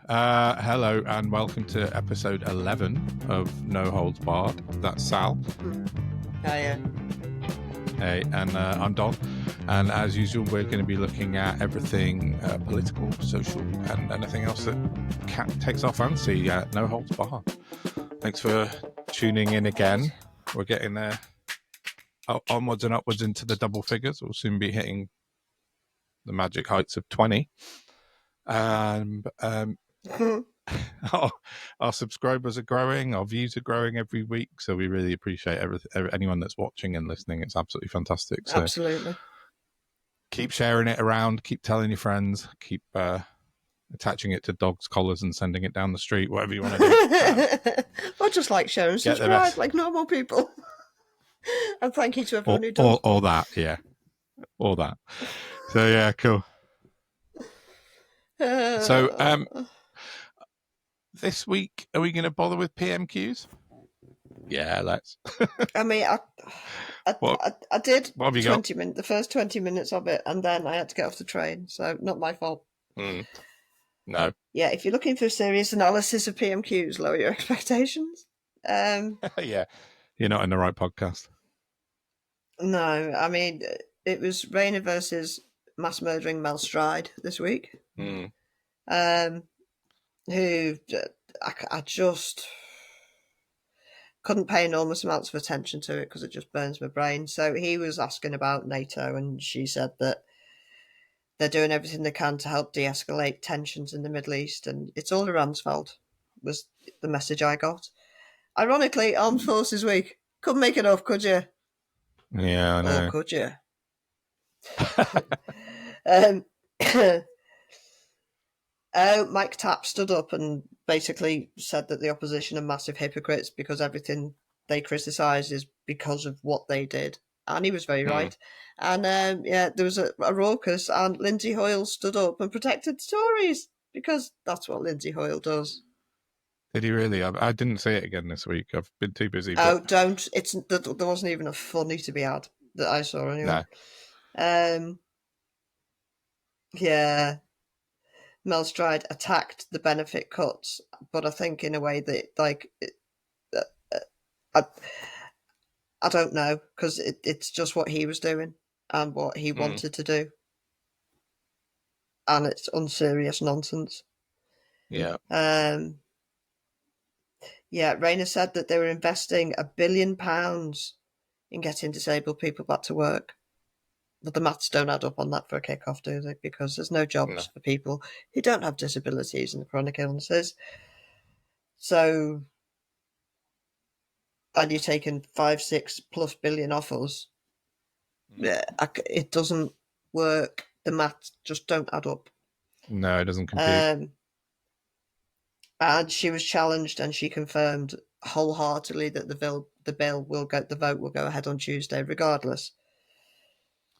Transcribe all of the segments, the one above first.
Hello and welcome to episode 11 of No Holds Barred. That's Sal. Hiya. Hey, and I'm Don. And as usual, we're going to be looking at everything political, social, and anything else that takes our fancy at No Holds Barred. Thanks for tuning in again. We're getting there onwards and upwards into the double figures. We'll soon be hitting the magic heights of 20. Our subscribers are growing, our views are growing every week, so we really appreciate anyone that's watching and listening. It's absolutely fantastic. So absolutely. Keep sharing it around, keep telling your friends, keep attaching it to dogs' collars and sending it down the street, whatever you want to do. Or just like share and subscribe like normal people. And thank you to everyone who does. All that, yeah. All that. So yeah, cool. So this week, are we going to bother with PMQs? Yeah, let's. I mean, I did what have you 20 minutes, the first 20 minutes of it, and then I had to get off the train, so not my fault. No. Yeah, if you're looking for a serious analysis of PMQs, lower your expectations. Yeah, you're not in the right podcast. No, I mean, it was Rayner versus mass murdering Mel Stride this week. Who I just couldn't pay enormous amounts of attention to it because it just burns my brain. So he was asking about NATO, and she said that they're doing everything they can to help de-escalate tensions in the Middle East, and it's all Iran's fault, was the message I got. Ironically, Armed Forces Week. Couldn't make it up, could you? Yeah, I know. Or could you? Mike Tapp stood up and basically said that the opposition are massive hypocrites because everything they criticise is because of what they did. And he was very right. And there was a raucous, and Lindsay Hoyle stood up and protected the Tories because that's what Lindsay Hoyle does. Did he really? I didn't see it again this week. I've been too busy. Oh, don't. There wasn't even a funny to be had that I saw anyway. No. Yeah. Mel Stride attacked the benefit cuts, but I think in a way that, like, I don't know, because it's just what he was doing and what he wanted to do. And it's unserious nonsense. Yeah. Rayner said that they were investing £1 billion in getting disabled people back to work. But the maths don't add up on that for a kick-off, do they? Because there's no jobs for people who don't have disabilities and chronic illnesses. So, and you're taking 5-6+ billion off us. It doesn't work. The maths just don't add up. No, it doesn't compute. And she was challenged, and she confirmed wholeheartedly that the vote will go ahead on Tuesday, regardless.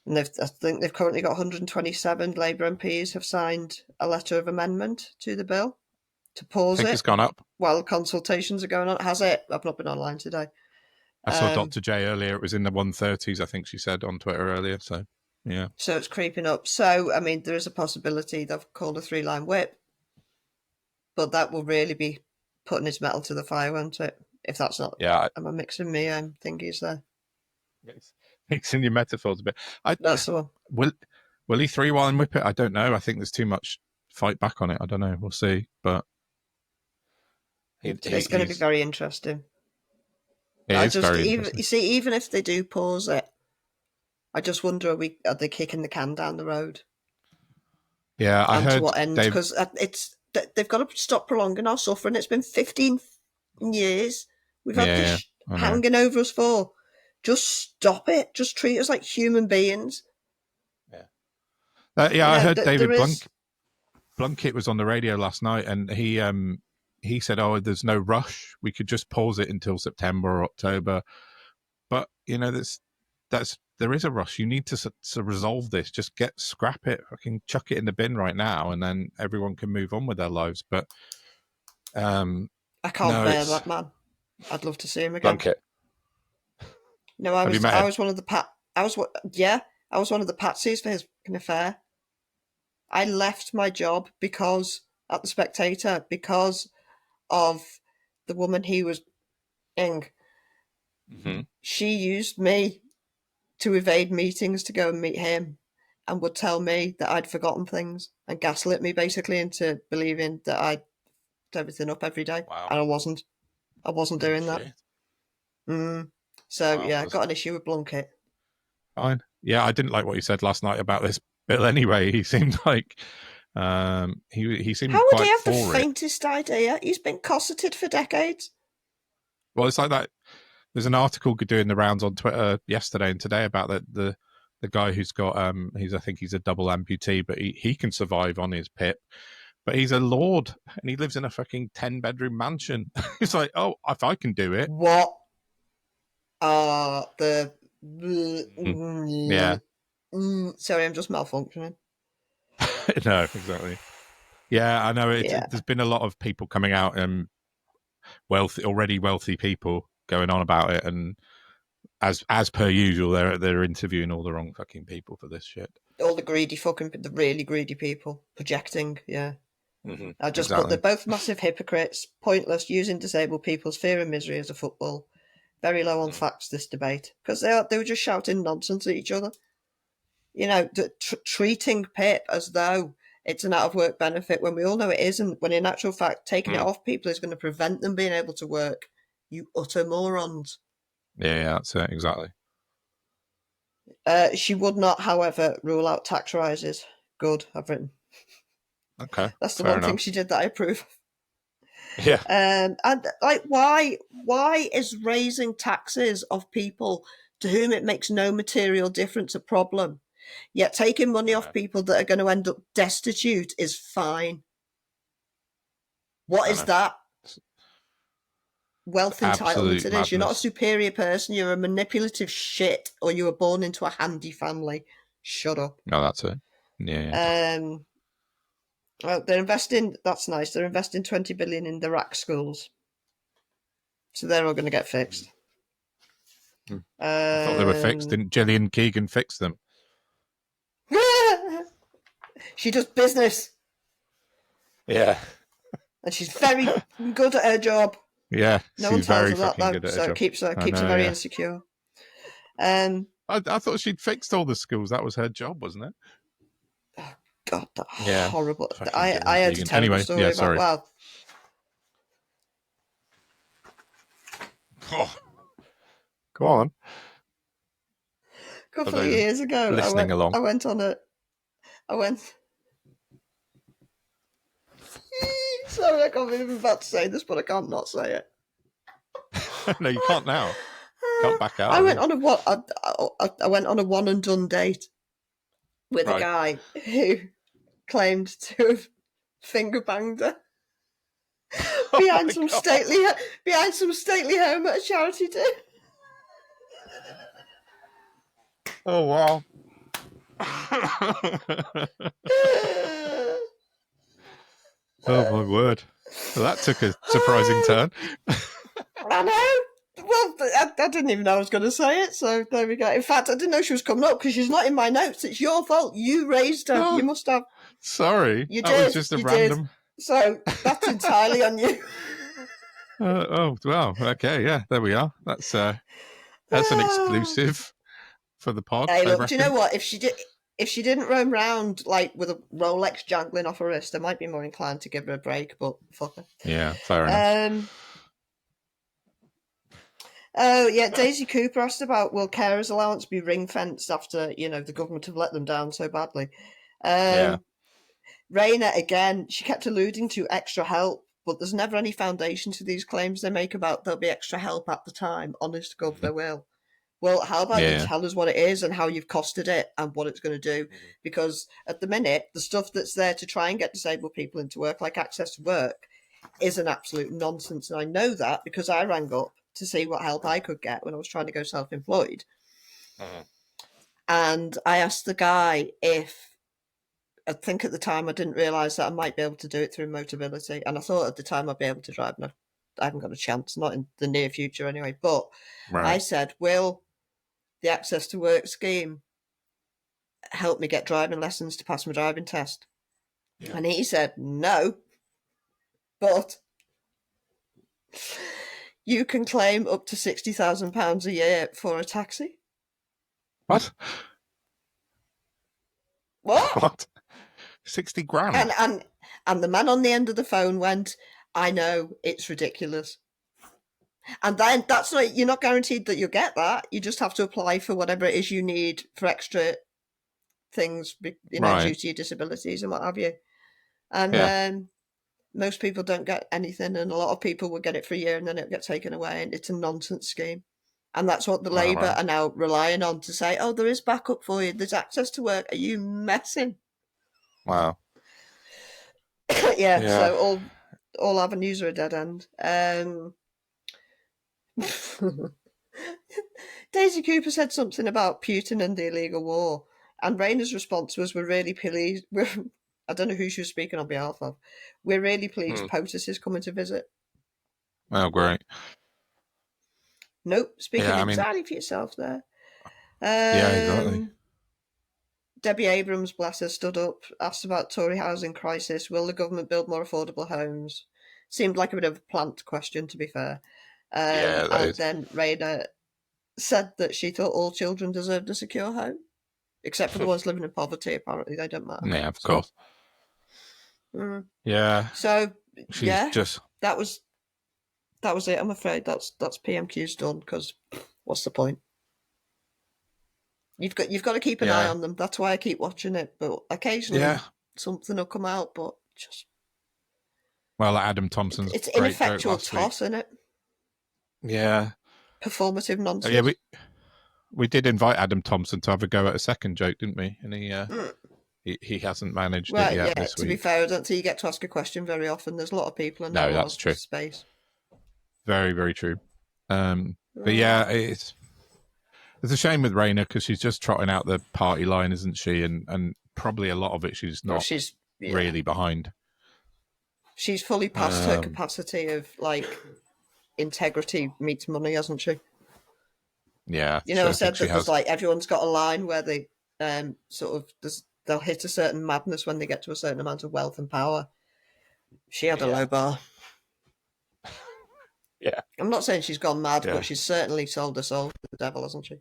And I think they've currently got 127 Labour MPs have signed a letter of amendment to the bill to pause it. It's gone up while consultations are going on. Has it? I've not been online today. I saw Dr. J earlier. It was in the 130s, I think she said on Twitter earlier. So, yeah. So it's creeping up. So, I mean, there is a possibility they've called a 3-line whip, but that will really be putting its metal to the fire, won't it? If that's not... Yeah. Am I mixing me thingies there? Mixing your metaphors a bit. That's the one. Will he 3-line whip it? I don't know. I think there's too much fight back on it. I don't know. We'll see. But it's going to be very interesting. Interesting. You see, even if they do pause it, I just wonder, are they kicking the can down the road? Yeah, I heard. To what end? Because they've got to stop prolonging our suffering. It's been 15 years. We've had this hanging over us for. Just stop it. Just treat us like human beings. Yeah. I heard David Blunkett was on the radio last night, and he said, "Oh, there's no rush. We could just pause it until September or October." But there is a rush. You need to resolve this. Just scrap it. Fucking chuck it in the bin right now, and then everyone can move on with their lives. But I can't bear that man. I'd love to see him again. Blunkett. No, I was one of the I was one of the patsies for his affair. I left my job because at the Spectator because of the woman he was in. Mm-hmm. She used me to evade meetings to go and meet him, and would tell me that I'd forgotten things and gaslit me basically into believing that I'd everything up every day. Wow. And I wasn't. I wasn't doing that. So, wow, yeah, got an issue with Blunkett. Fine. Yeah, I didn't like what you said last night about this bill anyway. He seemed like he seemed How would quite he have the for it. faintest idea? He's been cosseted for decades. Well, it's like that. There's an article doing the rounds on Twitter yesterday and today about the guy who's got I think he's a double amputee, but he can survive on his PIP. But he's a lord and he lives in a fucking 10-bedroom mansion. It's like, oh, if I can do it. What are the... Yeah. Sorry, I'm just malfunctioning. No, exactly. Yeah, I know. Yeah. There's been a lot of people coming out, already wealthy people going on about it, and as per usual, they're interviewing all the wrong fucking people for this shit. All the the really greedy people projecting, yeah. Mm-hmm. I just put they're both massive hypocrites, pointless, using disabled people's fear and misery as a football. Very low on facts, this debate, because they were just shouting nonsense at each other. You know, treating PIP as though it's an out-of-work benefit when we all know it isn't, when in actual fact taking it off people is going to prevent them being able to work. You utter morons. Yeah, that's it, exactly. She would not, however, rule out tax rises. Good, I've written. Okay, that's the one thing she did that I approve of. Yeah. And like, why is raising taxes of people to whom it makes no material difference a problem? Yet taking money off people that are going to end up destitute is fine. What is that? Wealth entitlement it is. You're not a superior person. You're a manipulative shit, or you were born into a handy family. Shut up. No, that's it. Yeah. Well, they're investing. That's nice. They're investing 20 billion in the Iraq schools, so they're all going to get fixed. I thought they were fixed. Didn't Gillian Keegan fix them? She does business. Yeah. And she's very good at her job. Yeah, no one tells her that, though, good at so her it keeps her very insecure. I thought she'd fixed all the schools. That was her job, wasn't it? Oh God, that horrible. I heard a terrible story about. Sorry. Well, go on. A couple of years ago, I went on a. Sorry, I can't believe I'm about to say this, but I can't not say it. No, you can't now. Can't back out. I went on a one and done date with a guy who claimed to have finger banged her behind some stately home at a charity do. Oh wow. Oh my word. Well, that took a surprising turn. I know. Well, I didn't even know I was going to say it, so there we go. In fact, I didn't know she was coming up because she's not in my notes. It's your fault. You raised her. You must have. Sorry. You that did. Was just a random. Did. So that's entirely on you. Oh, well, okay, yeah, there we are. That's an exclusive for the pod. Hey, look, do you know what? If she didn't roam round like with a Rolex jangling off her wrist, I might be more inclined to give her a break, but fuck her. Yeah, fair enough. Oh, yeah, Daisy Cooper asked about, will carers allowance be ring-fenced after, the government have let them down so badly? Raina, again, she kept alluding to extra help, but there's never any foundation to these claims they make about there'll be extra help at the time. Honest to God, there will. Well, how about you tell us what it is and how you've costed it and what it's going to do? Because at the minute, the stuff that's there to try and get disabled people into work, like access to work, is an absolute nonsense. And I know that because I rang up to see what help I could get when I was trying to go self-employed. And I asked the guy if, I think at the time I didn't realise that I might be able to do it through Motability. And I thought at the time I'd be able to drive. No, I haven't got a chance, not in the near future anyway. But I said, will the access to work scheme help me get driving lessons to pass my driving test? And he said, no. But you can claim up to £60,000 a year for a taxi. What? What? What? 60 grand? And the man on the end of the phone went, I know, it's ridiculous. And then that's not, you're not guaranteed that you'll get that. You just have to apply for whatever it is you need for extra things, Right. due to your disabilities and what have you. And Yeah. most people don't get anything, and a lot of people will get it for a year and then it'll get taken away, and it's a nonsense scheme. And that's what the Wow, Labour wow. are now relying on to say, oh, there is backup for you. There's access to work. Are you messing? Wow. Yeah, Yeah. so all avenues are a dead end. Daisy Cooper said something about Putin and the illegal war, and Rayner's response was, we're really pleased. I don't know who she was speaking on behalf of. We're really pleased POTUS is coming to visit. Oh, great. Nope, speaking Yeah, I mean, entirely for yourself there. yeah, exactly. Debbie Abrams, bless her, stood up, asked about Tory housing crisis. Will the government build more affordable homes? Seemed like a bit of a plant question, to be fair. Yeah, that And is. then Rayner said that she thought all children deserved a secure home, except for the ones living in poverty. Apparently, they don't matter. Yeah, of course. Yeah, So she's yeah, just. that was it. I'm afraid that's PMQs done, because what's the point? You've got to keep an eye Yeah. on them. That's why I keep watching it. But occasionally Yeah. something will come out. But just Well, Adam Thompson's it's great joke ineffectual last toss, week. isn't it? Yeah. Performative nonsense. Yeah, we did invite Adam Thompson to have a go at a second joke, didn't we? And he hasn't managed it yet this week. To be fair, I don't think you get to ask a question very often. There's a lot of people in No, that that's true. space. Very, very true. But yeah, it's a shame with Rayner, because she's just trotting out the party line, isn't she? And probably a lot of it she's not really behind. She's fully past her capacity of integrity meets money, hasn't she? Yeah. I said that there's everyone's got a line where they they'll hit a certain madness when they get to a certain amount of wealth and power. She had a low bar. Yeah. I'm not saying she's gone mad, but she's certainly sold her soul to the devil, hasn't she?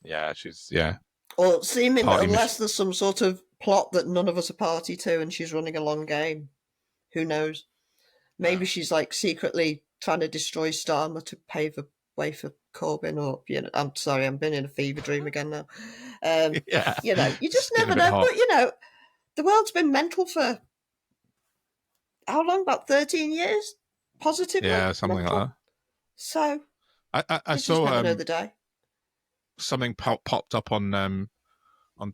Yeah, yeah. Or seeming, unless there's some sort of plot that none of us are party to and she's running a long game. Who knows? Maybe she's secretly trying to destroy Starmer to pave a way for Corbyn, or I'm sorry, I'm been in a fever dream again now. Yeah. You just never know. But the world's been mental for how long? About 13 years, positively. Yeah, something mental. like that. So I saw never know the day. Something popped up on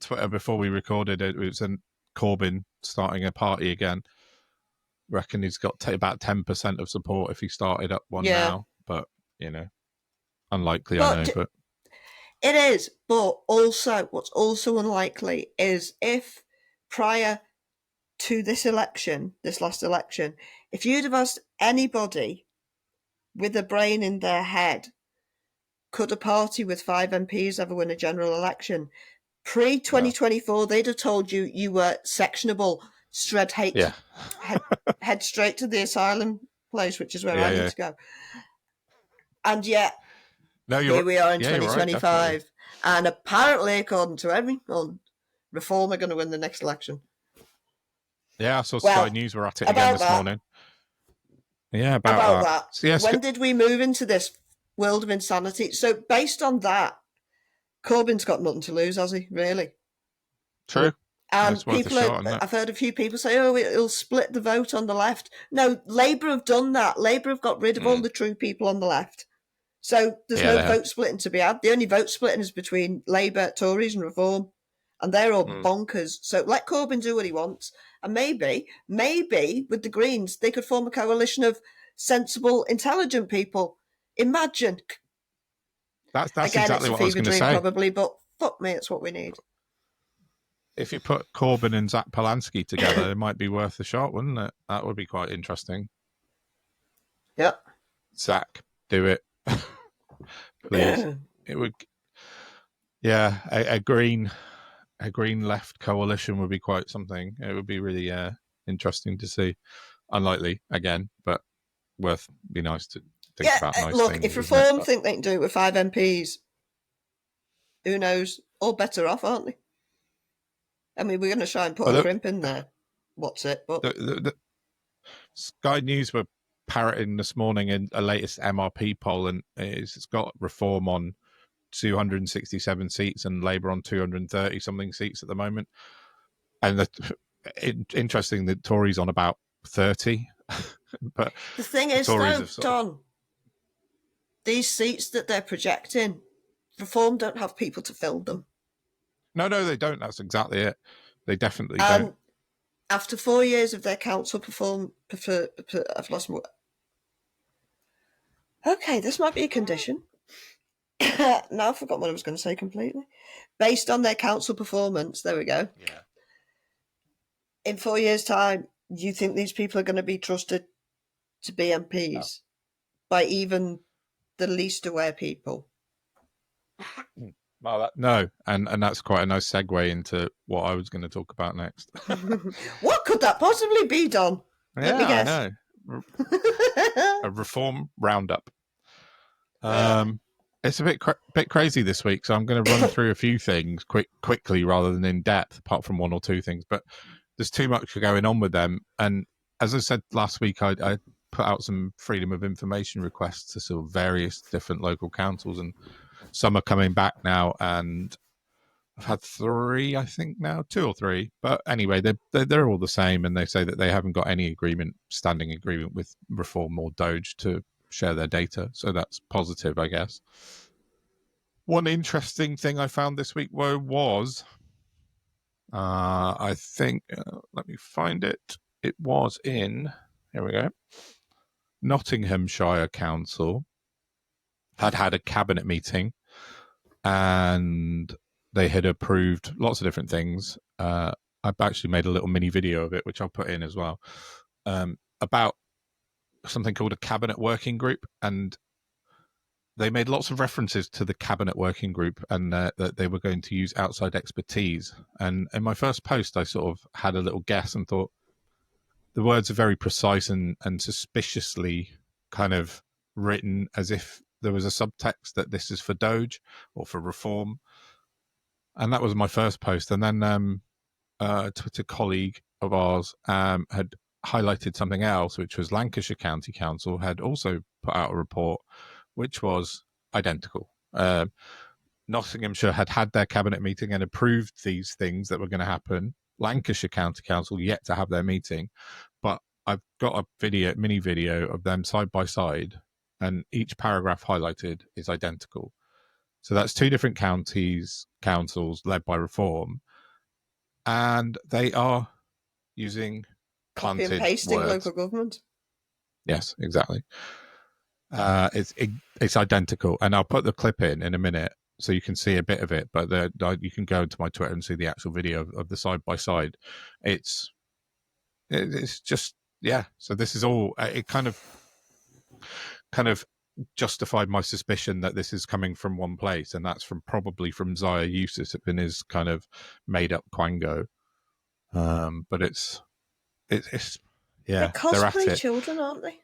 Twitter before we recorded it. It was Corbyn starting a party again. Reckon he's got about 10% of support if he started up one now, but unlikely. I know, but it is. But also, what's also unlikely is if prior to this last election, if you'd have asked anybody with a brain in their head, could a party with 5 MPs ever win a general election? Pre-2024, they'd have told you were sectionable, head straight to the asylum place, which is where I need to go. And yet, here we are in 2025, right, and apparently, according to everyone, Reform are going to win the next election. Yeah, I saw Sky News were at it again this morning. Yeah, about that. So, yes, when did we move into this world of insanity? So, based on that, Corbyn's got nothing to lose, has he? Really? True. And I've heard a few people say, "Oh, it'll split the vote on the left." No, Labour have done that. Labour have got rid of all the true people on the left. So there's no vote splitting to be had. The only vote splitting is between Labour, Tories, and Reform, and they're all bonkers. So let Corbyn do what he wants, and maybe with the Greens they could form a coalition of sensible, intelligent people. Imagine. That's exactly what I was going to say. Probably, but fuck me, it's what we need. If you put Corbyn and Zach Polanski together, it might be worth a shot, wouldn't it? That would be quite interesting. Yeah. Zach, do it. Please. It would. Yeah, a green left coalition would be quite something. It would be really interesting to see. unlikely again, but be nice to think about nice look, things. if Reform think they can do it with 5 MPs, who knows? All better off, aren't they? I mean, we're going to try and put a crimp in there. What's it? But the Sky News were parroting this morning in a latest MRP poll, and it's got Reform on 267 seats and Labour on 230 something seats at the moment. And interesting, the Tories on about 30. But the thing is, though, Don, these seats that they're projecting, Reform don't have people to fill them. No, they don't. That's exactly it. They definitely don't. After 4 years of their council I've lost my... Okay, this might be a condition. Now I've forgotten what I was going to say completely. Based on their council performance, there we go. Yeah. In 4 years' time, you think these people are going to be trusted to be MPs by even the least aware people? Well, no, and that's quite a nice segue into what I was going to talk about next. What could that possibly be, Don? Let me guess. I know. A Reform roundup. It's a bit crazy this week, so I'm going to run through a few things quickly rather than in depth, apart from one or two things. But there's too much going on with them, and as I said last week, I put out some freedom of information requests to sort of various different local councils, and some are coming back now, and I've had 3, I think now, 2 or 3. But anyway, they're all the same, and they say that they haven't got any standing agreement with Reform or Doge to share their data. So that's positive, I guess. One interesting thing I found this week was, I think, let me find it. It was in, here we go, Nottinghamshire Council had a cabinet meeting, and they had approved lots of different things. I've actually made a little mini video of it, which I'll put in as well, about something called a cabinet working group. And they made lots of references to the cabinet working group, and that they were going to use outside expertise. And in my first post, I sort of had a little guess and thought the words are very precise and suspiciously kind of written as if there was a subtext that this is for Doge or for Reform. And that was my first post. And then a Twitter colleague of ours had highlighted something else, which was Lancashire County Council had also put out a report which was identical. Nottinghamshire had their cabinet meeting and approved these things that were going to happen. Lancashire County Council yet to have their meeting, but I've got a mini video of them side by side, and each paragraph highlighted is identical. So that's 2 different councils led by Reform, and they are using copy and pasting words. Local government. Yes, exactly. It's identical, and I'll put the clip in a minute so you can see a bit of it. But you can go into my Twitter and see the actual video of the side by side. It's just, yeah. So this is all. It kind of justified my suspicion that this is coming from one place, and that's probably from Zaya Yusuf in his kind of made up Quango. But it's yeah. They're cosplay children, aren't they?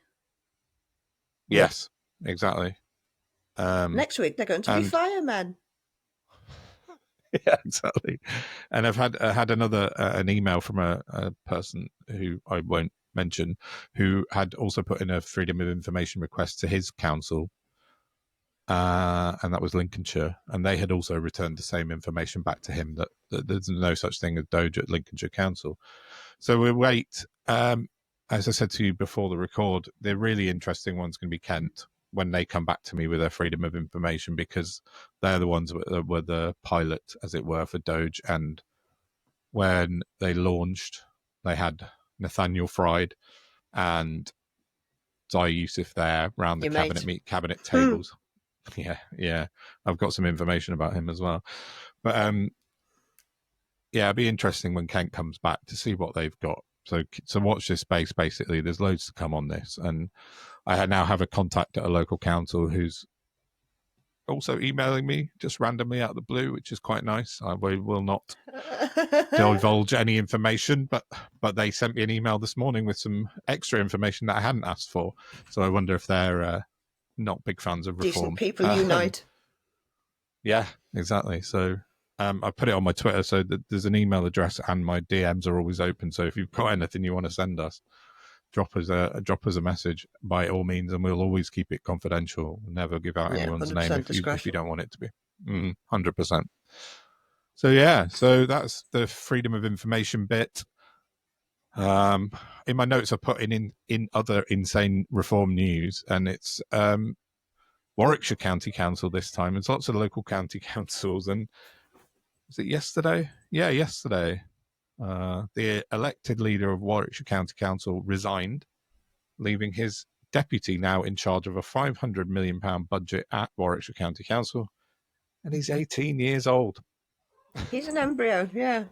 Yes, exactly. Next week they're going to be firemen. Yeah, exactly. And I've had another an email from a person who I won't mention, who had also put in a freedom of information request to his council, and that was Lincolnshire, and they had also returned the same information back to him that there's no such thing as Doge at Lincolnshire Council. So we'll wait. As I said to you before the record, the really interesting one's going to be Kent when they come back to me with their freedom of information, because they're the ones that were the pilot, as it were, for Doge. And when they launched, they had Nathaniel Fried and Zaya Yusuf there around the cabinet tables. Yeah. I've got some information about him as well. But yeah, it'd be interesting when Kent comes back to see what they've got. So watch this space, basically. There's loads to come on this. And I now have a contact at a local council who's also emailing me just randomly out of the blue, which is quite nice. I will not divulge any information, but they sent me an email this morning with some extra information that I hadn't asked for. So I wonder if they're not big fans of reform. Decent people unite. Yeah, exactly. So I put it on my Twitter, so that there's an email address, and my DMs are always open. So if you've got anything you want to send us, drop us a message by all means, and we'll always keep it confidential. We'll never give out anyone's name if you don't want it to be. 100%. So yeah, so that's the freedom of information bit. In my notes, I put in other insane reform news, and it's Warwickshire County Council this time. There's lots of local county councils, and was it yesterday? Yeah, yesterday. The elected leader of Warwickshire County Council resigned, leaving his deputy now in charge of a £500 million budget at Warwickshire County Council, and he's 18 years old. He's an embryo, yeah.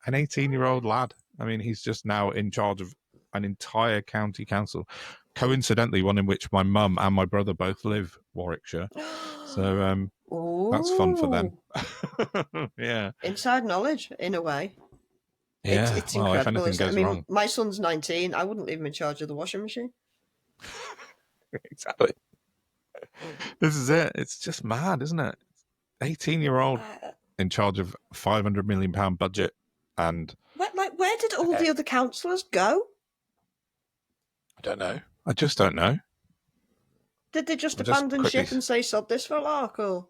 An 18-year-old lad. I mean, he's just now in charge of an entire county council. Coincidentally, one in which my mum and my brother both live, Warwickshire. So that's fun for them. Yeah. Inside knowledge, in a way. Yeah. It's well, incredible. If anything goes wrong. My son's 19. I wouldn't leave him in charge of the washing machine. Exactly. This is it. It's just mad, isn't it? 18-year-old in charge of £500 million budget. And where did all the other councillors go? I don't know. I just don't know. Did they just abandon ship and say, sod this for a lark? Or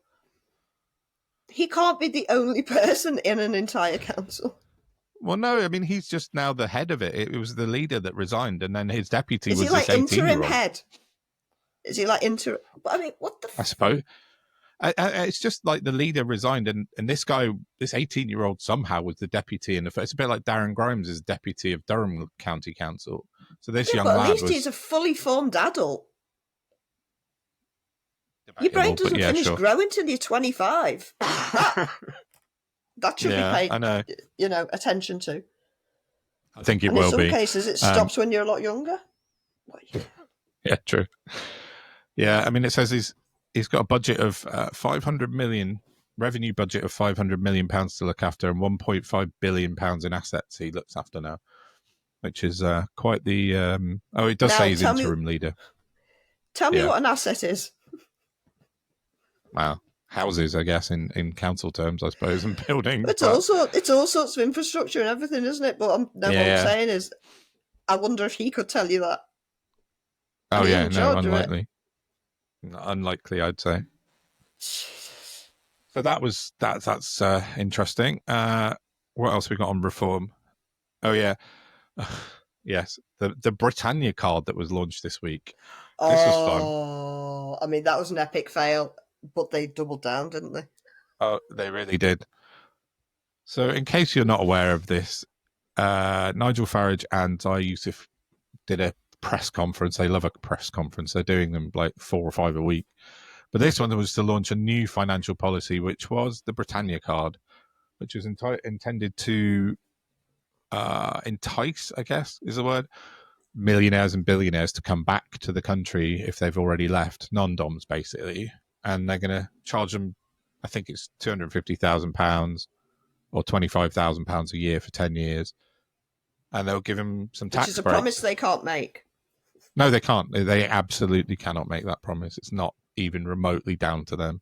he can't be the only person in an entire council. Well, no, I mean, he's just now the head of it. It was the leader that resigned, and then his deputy was this 18-year-old. Is he like interim head? Is he like interim? I mean, what the... I suppose. It's just like the leader resigned, and this guy, this 18-year-old, somehow was the deputy in the first. It's a bit like Darren Grimes is deputy of Durham County Council. So this young lad, at least he's a fully formed adult. Your brain doesn't finish growing till you're 25. That should be paid, I know. Attention to. I think it will be. In some cases, it stops when you're a lot younger. Yeah, true. Yeah, I mean, it says he's got a budget of 500 million, revenue budget of 500 million pounds to look after, and 1.5 billion pounds in assets he looks after now, which is quite the. It does say he's interim leader. Tell me what an asset is. Wow. Houses, I guess, in council terms, I suppose, and buildings. It's all sorts of infrastructure and everything, isn't it? But what I'm saying is, I wonder if he could tell you that. Oh yeah, no, unlikely. Unlikely, I'd say. So that's interesting. What else we got on reform? Oh yeah, yes, the Britannia card that was launched this week. This was fun. Oh, I mean, that was an epic fail. But they doubled down, didn't they? Oh, they really did. So in case you're not aware of this, Nigel Farage and Zai Yusuf did a press conference. They love a press conference. They're doing them like 4 or 5 a week. But this one was to launch a new financial policy, which was the Britannia card, which was intended to entice, I guess is the word, millionaires and billionaires to come back to the country if they've already left, non-doms basically. And they're going to charge them, I think it's £250,000 or £25,000 a year for 10 years. And they'll give them some tax breaks. Which is a promise they can't make. No, they can't. They absolutely cannot make that promise. It's not even remotely down to them.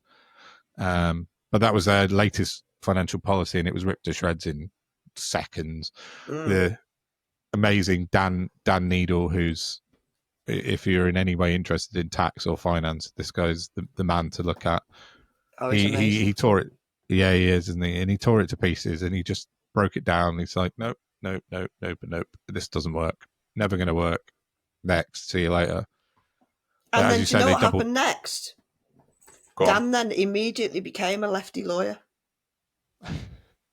But that was their latest financial policy, and it was ripped to shreds in seconds. The amazing Dan Needle, who's, if you're in any way interested in tax or finance, this guy's the man to look at. Oh, he tore it. Yeah, he is, isn't he? And he tore it to pieces, and he just broke it down. He's like, nope. This doesn't work. Never going to work. Next. See you later. And then do you know what happened next? Dan then immediately became a lefty lawyer.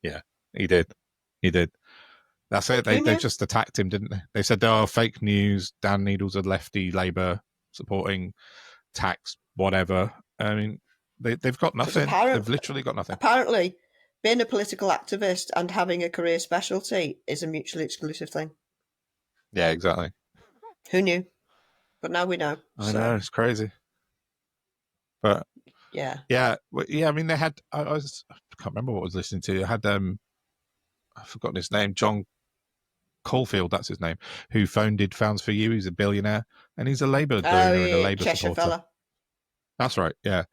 Yeah, he did. That's it. They just attacked him, didn't they? They said, fake news. Dan Needle's a lefty Labour supporting tax, whatever. I mean, they've got nothing. They've literally got nothing. Apparently, being a political activist and having a career specialty is a mutually exclusive thing. Yeah, exactly. Who knew? But now we know. I know, it's crazy. But Yeah. Well, yeah. I mean, they had. I can't remember what I was listening to. I had I've forgotten his name. John Caulfield, that's his name, who founded Founds for You. He's a billionaire, and he's a Labour donor and a Labour Cheshire supporter. fella. That's right. Yeah.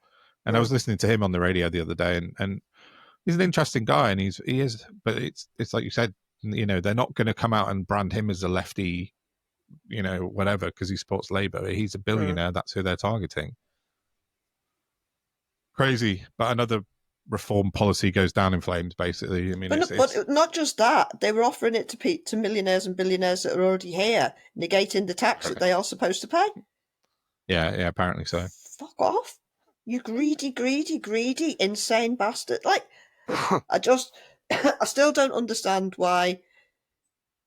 And I was listening to him on the radio the other day, and he's an interesting guy, and he is. But it's like you said, you know, they're not going to come out and brand him as a lefty, you know, whatever, because he supports Labour. He's a billionaire. That's who they're targeting. Crazy, but another reform policy goes down in flames. Basically, I mean, but not just that. They were offering it to millionaires and billionaires that are already here, negating the tax that they are supposed to pay. Yeah, apparently so. Fuck off, you greedy, insane bastard! Like, I still don't understand why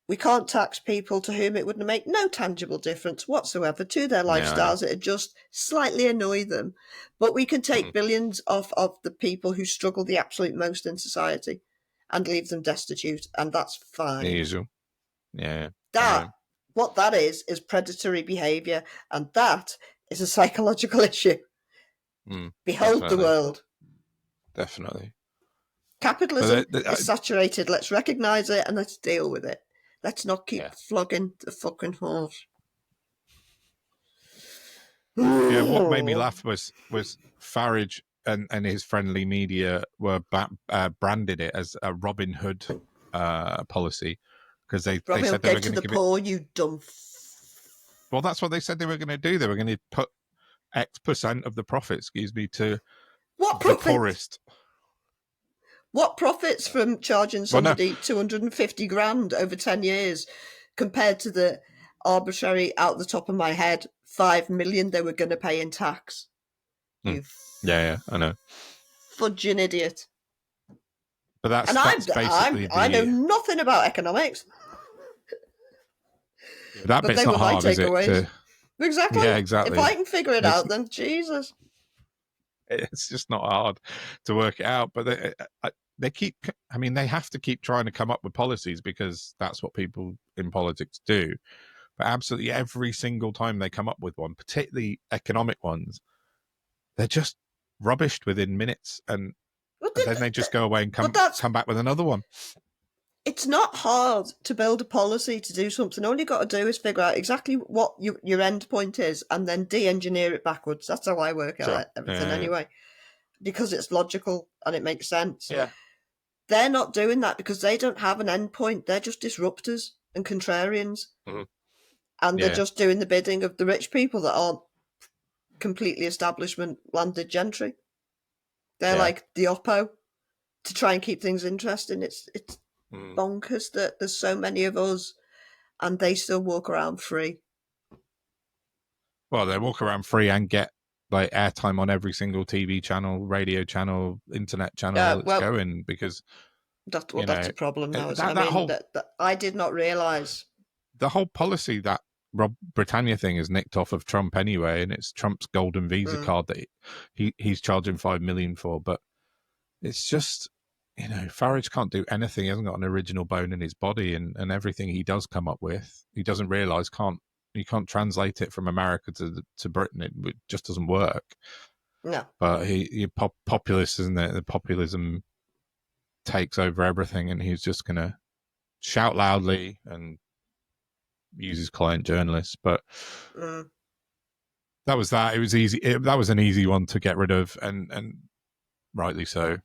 we can't tax people to whom it would make no tangible difference whatsoever to their lifestyles. It'd just slightly annoy them. But we can take billions off of the people who struggle the absolute most in society and leave them destitute, and that's fine. The usual. Yeah. What that is predatory behaviour, and that is a psychological issue. Behold definitely. The world. Definitely. Capitalism is saturated. Let's recognise it and let's deal with it. Let's not keep flogging the fucking horse. Yeah, what made me laugh was Farage and his friendly media were branded it as a Robin Hood policy because they said they were going to give poor, you dumb. Well, that's what they said they were going to do. They were going to put X% of the profit, to what the poorest. What profits from charging somebody 250 grand over 10 years compared to the arbitrary, out the top of my head, 5 million they were going to pay in tax? You I know. Fudging idiot. But that's basically I know nothing about economics. That bit's not hard, is it? Exactly. Yeah, exactly. If I can figure it out, then Jesus. It's just not hard to work it out, but they have to keep trying to come up with policies because that's what people in politics do. But absolutely every single time they come up with one, particularly economic ones, they're just rubbished within minutes, and then they just go away and come back with another one. It's not hard to build a policy to do something. All you got to do is figure out exactly what your end point is and then de-engineer it backwards. That's how I work out everything anyway. Because it's logical and it makes sense. Yeah. They're not doing that because they don't have an end point. They're just disruptors and contrarians. Mm-hmm. And they're just doing the bidding of the rich people that aren't completely establishment landed gentry. They're like the oppo to try and keep things interesting. It's bonkers that there's so many of us and they still walk around free. Well, they walk around free and get like airtime on every single TV channel, radio channel, internet channel that's going because that's a problem now. I did not realise the whole policy that Rob Britannia thing is nicked off of Trump anyway, and it's Trump's golden visa card that he's charging $5 million for. But it's just, Farage can't do anything. He hasn't got an original bone in his body, and everything he does come up with, he doesn't realise you can't translate it from America to Britain. It just doesn't work. No. But he populist, isn't it? The populism takes over everything, and he's just going to shout loudly and use his client journalists. But that was that. It was easy. That was an easy one to get rid of, and rightly so.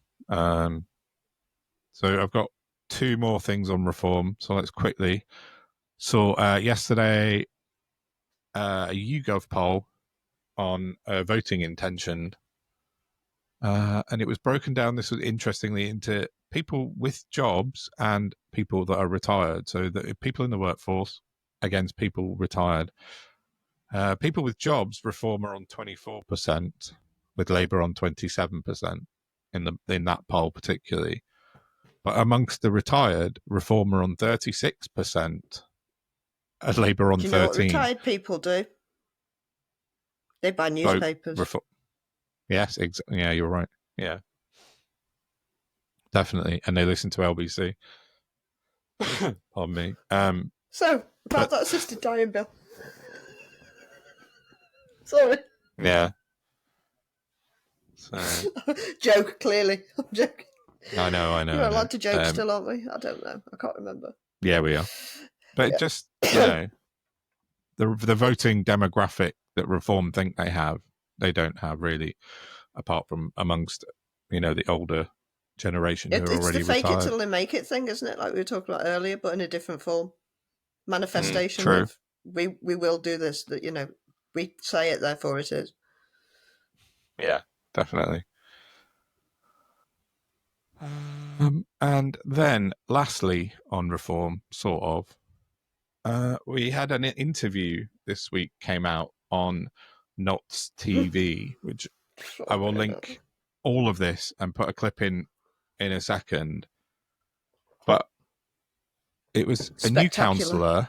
So I've got two more things on reform. So let's quickly. So yesterday, a YouGov poll on voting intention, and it was broken down. This was interestingly into people with jobs and people that are retired. So the people in the workforce against people retired. People with jobs, Reform are on 24%, with Labour on 27% in that poll particularly. But amongst the retired, Reform are on 36%, and Labour on 13%. Do you know what retired people do? They buy newspapers. Yes, yeah, you're right. Yeah, definitely, and they listen to LBC. Pardon me. So about that assisted dying bill. Sorry. Yeah. So Joke, clearly. I'm joking. I know. We're allowed to joke still, aren't we? I don't know. I can't remember. Yeah, we are. But just, the voting demographic that Reform think they don't have really, apart from amongst, the older generation who are It's the already fake retired. it till they make it thing, isn't it? Like we were talking about earlier, but in a different form. Manifestation True. of we will do this, that, we say it, therefore it is. Yeah, definitely. And then, lastly, on Reform, sort of, we had an interview this week came out on Knots TV, which I will link all of this and put a clip in a second. But it was a new councillor,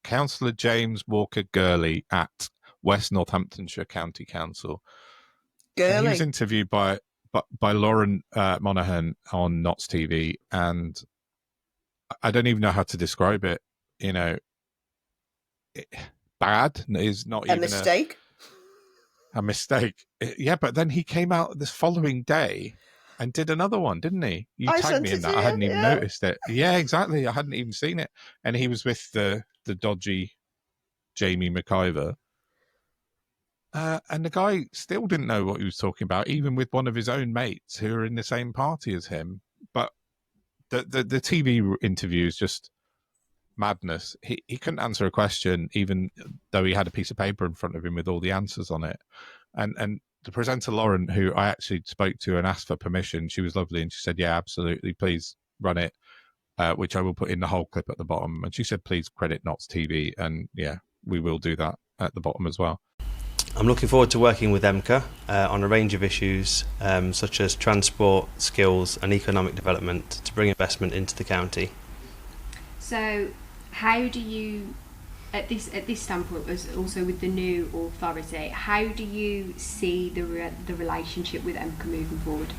Councillor James Walker Gurley at West Northamptonshire County Council. And he was interviewed by Lauren Monaghan on Knots TV, and I don't even know how to describe it. Bad is not even a mistake. Yeah, but then he came out this following day and did another one, didn't he? You tagged me in that. I hadn't even noticed it. Yeah, exactly. I hadn't even seen it. And he was with the dodgy Jamie McIver. And the guy still didn't know what he was talking about, even with one of his own mates who are in the same party as him. But the TV interview is just madness. He couldn't answer a question, even though he had a piece of paper in front of him with all the answers on it. And the presenter, Lauren, who I actually spoke to and asked for permission, she was lovely. And she said, yeah, absolutely, please run it, which I will put in the whole clip at the bottom. And she said, please credit Knots TV. And yeah, we will do that at the bottom as well. I'm looking forward to working with EMCA on a range of issues such as transport, skills and economic development to bring investment into the county. So how do you, at this standpoint, as also with the new authority, how do you see the relationship with EMCA moving forward?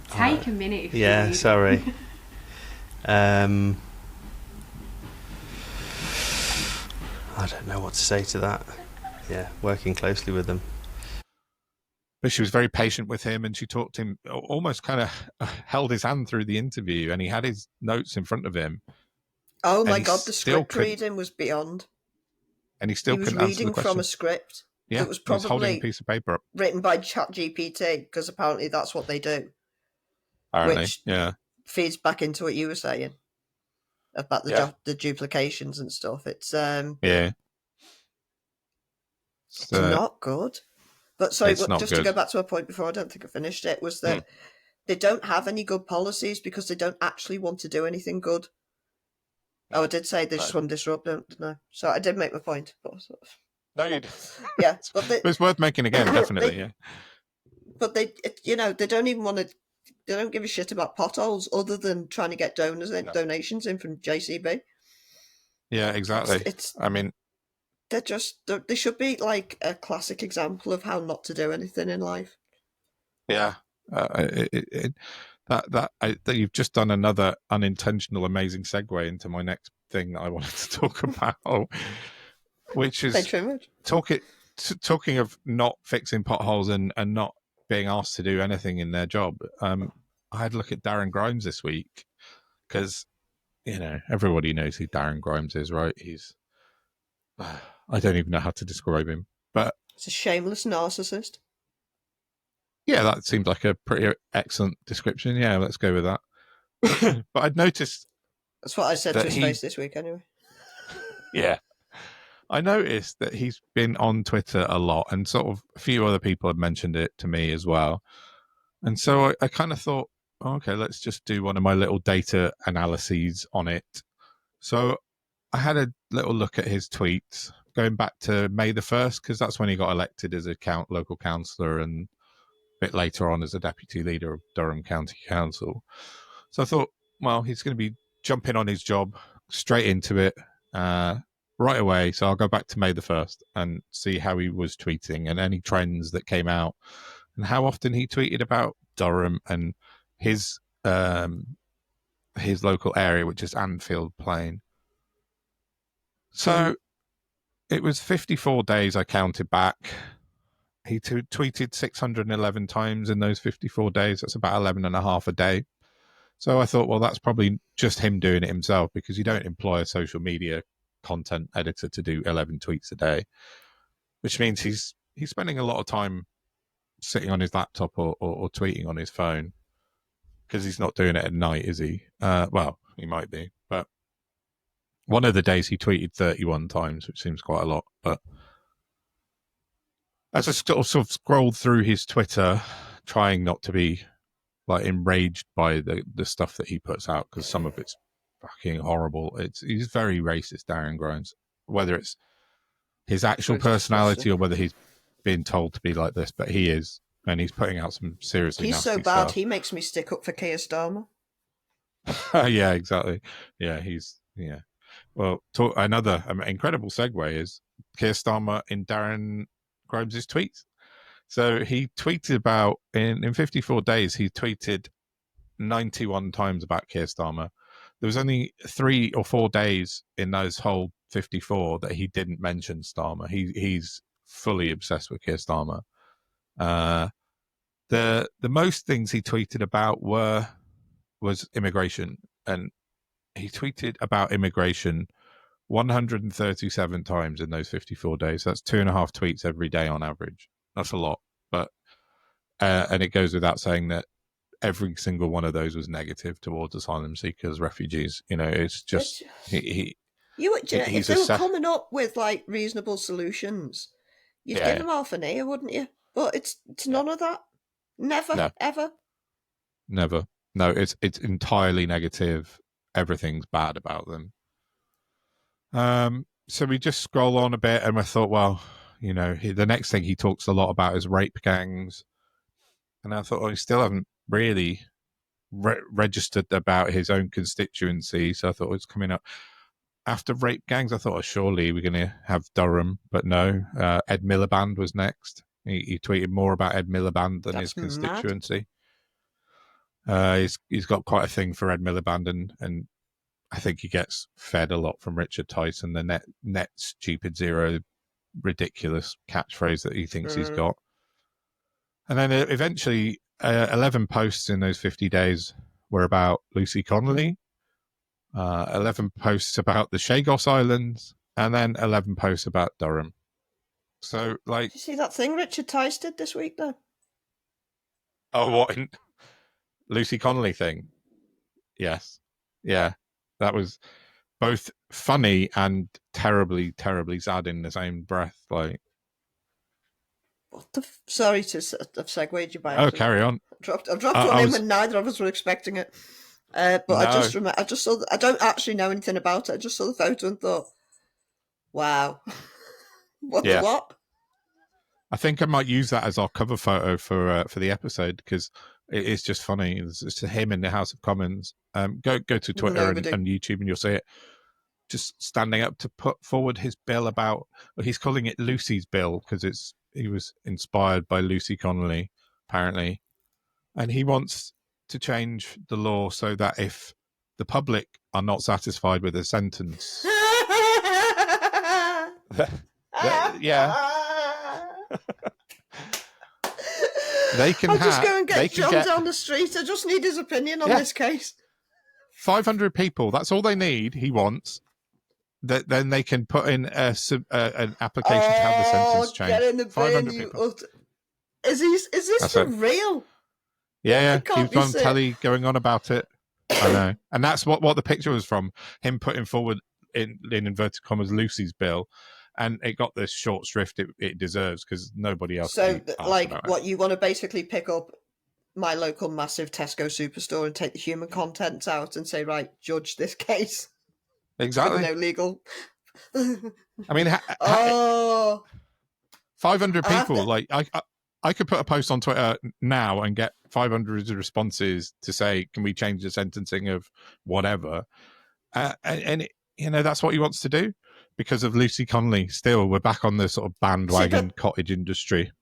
Take a minute if you need. Sorry. I don't know what to say to that. Yeah, working closely with them. But she was very patient with him, and she talked to him, almost kind of held his hand through the interview, and he had his notes in front of him. Oh my God, the script reading was beyond. And he still couldn't answer the question. He was reading from a script that was probably holding a piece of paper up. Written by ChatGPT, because apparently that's what they do. Apparently, which feeds back into what you were saying about the duplications and stuff. It's it's not good. But sorry, just to go back to a point before, I don't think I finished it, was that they don't have any good policies because they don't actually want to do anything good. Oh, I did say they just want to disrupt, didn't I? So I did make my point. But no, you did. Yeah, but it's worth making again, definitely. But they don't even want to. They don't give a shit about potholes other than trying to get donations in from JCB. Yeah, exactly. I mean, they should be like a classic example of how not to do anything in life. Yeah, that you've just done another unintentional amazing segue into my next thing that I wanted to talk about, which is talking of not fixing potholes and not being asked to do anything in their job. I had a look at Darren Grimes this week because everybody knows who Darren Grimes is, right? He's I don't even know how to describe him, but it's a shameless narcissist. Yeah, that seems like a pretty excellent description. Yeah, let's go with that. But I'd noticed that's what I said to his face this week, anyway. Yeah, I noticed that he's been on Twitter a lot, and sort of a few other people have mentioned it to me as well. And so I kind of thought, okay, let's just do one of my little data analyses on it. So I had a little look at his tweets going back to May the 1st, because that's when he got elected as a local councillor and a bit later on as a deputy leader of Durham County Council. So I thought, well, he's going to be jumping on his job straight into it right away. So I'll go back to May the 1st and see how he was tweeting and any trends that came out and how often he tweeted about Durham and his local area, which is Anfield Plain. So it was 54 days I counted back. He tweeted 611 times in those 54 days. That's about 11 and a half a day. So I thought, well, that's probably just him doing it himself, because you don't employ a social media content editor to do 11 tweets a day, which means he's spending a lot of time sitting on his laptop or tweeting on his phone, because he's not doing it at night, is he? Well, he might be, but one of the days he tweeted 31 times, which seems quite a lot. But as I sort of scrolled through his Twitter, trying not to be like enraged by the stuff that he puts out, because some of it's fucking horrible. He's very racist, Darren Grimes, whether it's his actual personality or whether he's being told to be like this, but he is, and he's putting out some seriously He's nasty so bad, stuff. he makes me stick up for Keir Starmer. Yeah, exactly. Yeah, well, another incredible segue is Keir Starmer in Darren Grimes' tweets. So he tweeted about, in 54 days, he tweeted 91 times about Keir Starmer. There was only 3 or 4 days in those whole 54 that he didn't mention Starmer. He's fully obsessed with Keir Starmer. The most things he tweeted about was immigration, and he tweeted about immigration 137 times in those 54 days. That's 2.5 tweets every day on average. That's a lot, but and it goes without saying that every single one of those was negative towards asylum seekers, refugees. It's just if they were coming up with like reasonable solutions, you'd give them half an ear, wouldn't you? But it's none of that. Never, ever. Never. No, it's entirely negative. Everything's bad about them. So we just scroll on a bit, and I thought, well, the next thing he talks a lot about is rape gangs, and I thought, well, he still haven't really registered about his own constituency. So I thought it was coming up after rape gangs. I thought, oh, surely we're going to have Durham, but no. Ed Miliband was next. He tweeted more about Ed Miliband than his constituency. He's got quite a thing for Ed Miliband, and I think he gets fed a lot from Richard Tyson, the net stupid zero ridiculous catchphrase that he thinks he's got. And then eventually 11 posts in those 50 days were about Lucy Connolly, 11 posts about the Chagos Islands, and then 11 posts about Durham. So, like... Did you see that thing Richard Tyson did this week, though? Oh, what? Lucy Connolly thing? Yes. Yeah. That was both funny and terribly, terribly sad in the same breath. Like... Sorry to have segued you by. Oh, carry on. I've dropped one in when neither of us were expecting it. But no. I just saw. I don't actually know anything about it. I just saw the photo and thought, "Wow, what the what?" I think I might use that as our cover photo for the episode, because it is just funny. It's him in the House of Commons. Go to Twitter and YouTube, and you'll see it. Just standing up to put forward his bill about. Well, he's calling it Lucy's bill because he was inspired by Lucy Connolly, apparently. And he wants to change the law so that if the public are not satisfied with a sentence... they can just go and get John down the street. I just need his opinion on this case. 500 people, that's all they need, he wants. Then they can put in an application to have the sentence changed. Get in the bin, 500 people. Is this for real? Yeah. He was on telly going on about it. I know. And that's what the picture was from. Him putting forward, in inverted commas, Lucy's bill. And it got this short shrift it deserves, because nobody else... So, what, you want to basically pick up my local massive Tesco superstore and take the human contents out and say, right, judge this case. Exactly. No legal. I mean, 500 people. I could put a post on Twitter now and get 500 responses to say, can we change the sentencing of whatever? And that's what he wants to do because of Lucy Connolly. Still, we're back on the sort of bandwagon cottage industry.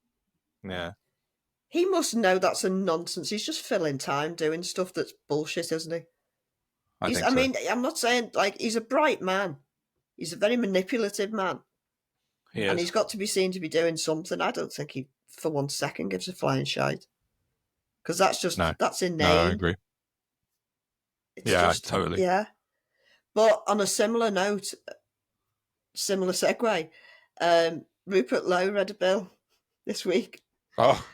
Yeah. He must know that's a nonsense. He's just filling time doing stuff that's bullshit, isn't he? I mean, I'm not saying, he's a bright man. He's a very manipulative man. And he's got to be seen to be doing something. I don't think he, for 1 second, gives a flying shite. Because that's just, that's in name. No, I agree. It's just, totally. Yeah. But on a similar note, similar segue, Rupert Lowe read a bill this week to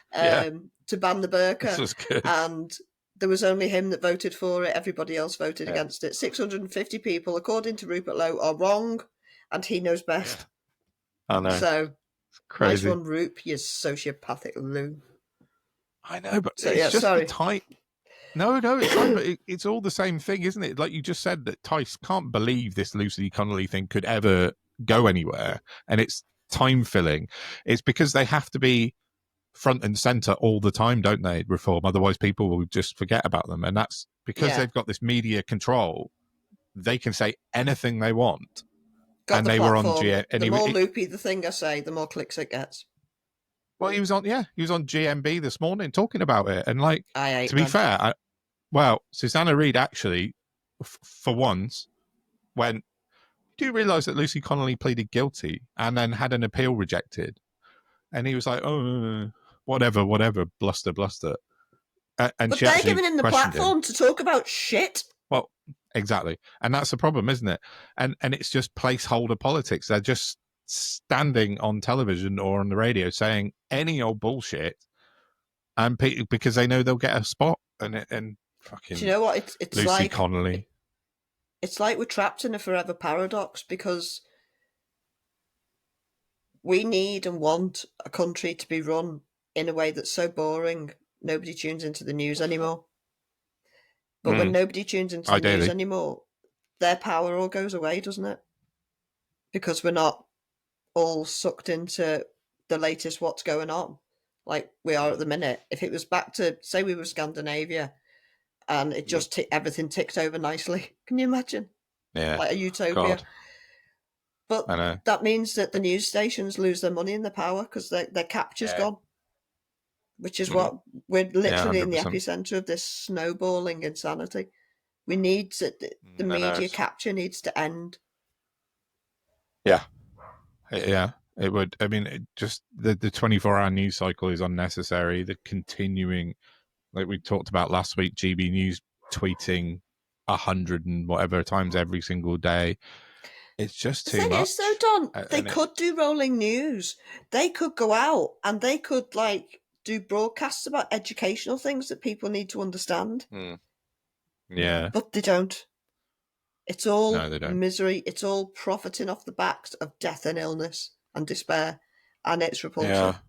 ban the burqa. This was good. And there was only him that voted for it. Everybody else voted against it. 650 people, according to Rupert Lowe, are wrong, and he knows best. I know. So, it's crazy. Nice one, Rupe, you sociopathic loon. I know, but it's just the type. No, it's fine, but it's all the same thing, isn't it? Like you just said, that Tice can't believe this Lucy Connolly thing could ever go anywhere, and it's time filling. It's because they have to be front and center all the time, don't they? Reform, otherwise people will just forget about them, and that's because they've got this media control. They can say anything they want. And they were on the more loopy the thing I say, the more clicks it gets. Well, he was on GMB this morning talking about it, and like, to be fair, Susanna Reid actually, for once, went, do you realise that Lucy Connolly pleaded guilty and then had an appeal rejected? And he was like, oh, whatever, bluster. And but they're giving him the platform to talk about shit. Well, exactly. And that's the problem, isn't it? And it's just placeholder politics. They're just standing on television or on the radio saying any old bullshit, and because they know they'll get a spot. And fucking, do you know what? It's Lucy like Connolly. It's like we're trapped in a forever paradox, because we need and want a country to be run in a way that's so boring nobody tunes into the news anymore. But when nobody tunes into the news anymore, their power all goes away, doesn't it? Because we're not all sucked into the latest what's going on like we are at the minute. If it was back to, say we were Scandinavia and it just everything ticked over nicely, can you imagine? Yeah, like a utopia. God. But that means that the news stations lose their money and their power because their capture's gone, which is what we're literally in the epicenter of this snowballing insanity. We need to, the media capture needs to end. Yeah, it would. I mean, just the 24-hour news cycle is unnecessary. The continuing, like we talked about last week, GB News tweeting 100 and whatever times every single day. It's just too much. The thing is, though, Don, they could do rolling news. They could go out and they could like do broadcasts about educational things that people need to understand. Yeah, but they don't. It's all misery. It's all profiting off the backs of death and illness and despair, and it's repulsive.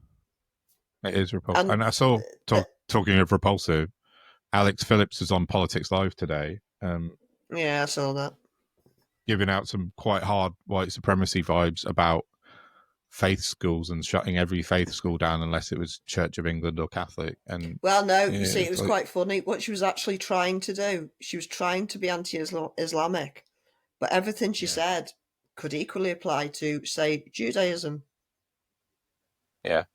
Yeah, it is repulsive. And I saw, talking of repulsive, Alex Phillips is on Politics Live today. Yeah, I saw that. Giving out some quite hard white supremacy vibes about faith schools and shutting every faith school down unless it was Church of England or Catholic. And you see, it was quite funny. What she was actually trying to do, she was trying to be anti-Islamic, but everything she said could equally apply to, say, Judaism. Yeah,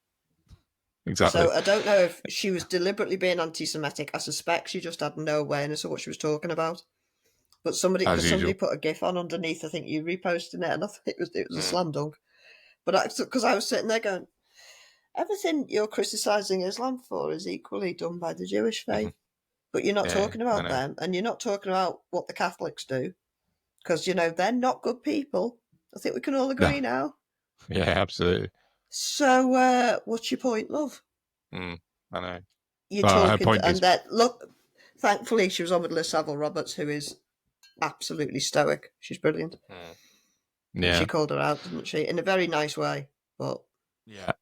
exactly. So I don't know if she was deliberately being anti-Semitic. I suspect she just had no awareness of what she was talking about. But somebody put a GIF on underneath. I think you reposted it, and I think it was a slam dunk. But because I was sitting there going, everything you're criticising Islam for is equally done by the Jewish faith, but you're not talking about them, and you're not talking about what the Catholics do, because they're not good people. I think we can all agree now. Yeah, absolutely. So, what's your point, love? I know. You're talking, and that look. Thankfully, she was on with Liz Saville Roberts, who is absolutely stoic. She's brilliant. Yeah, she called her out, didn't she, in a very nice way. But yeah,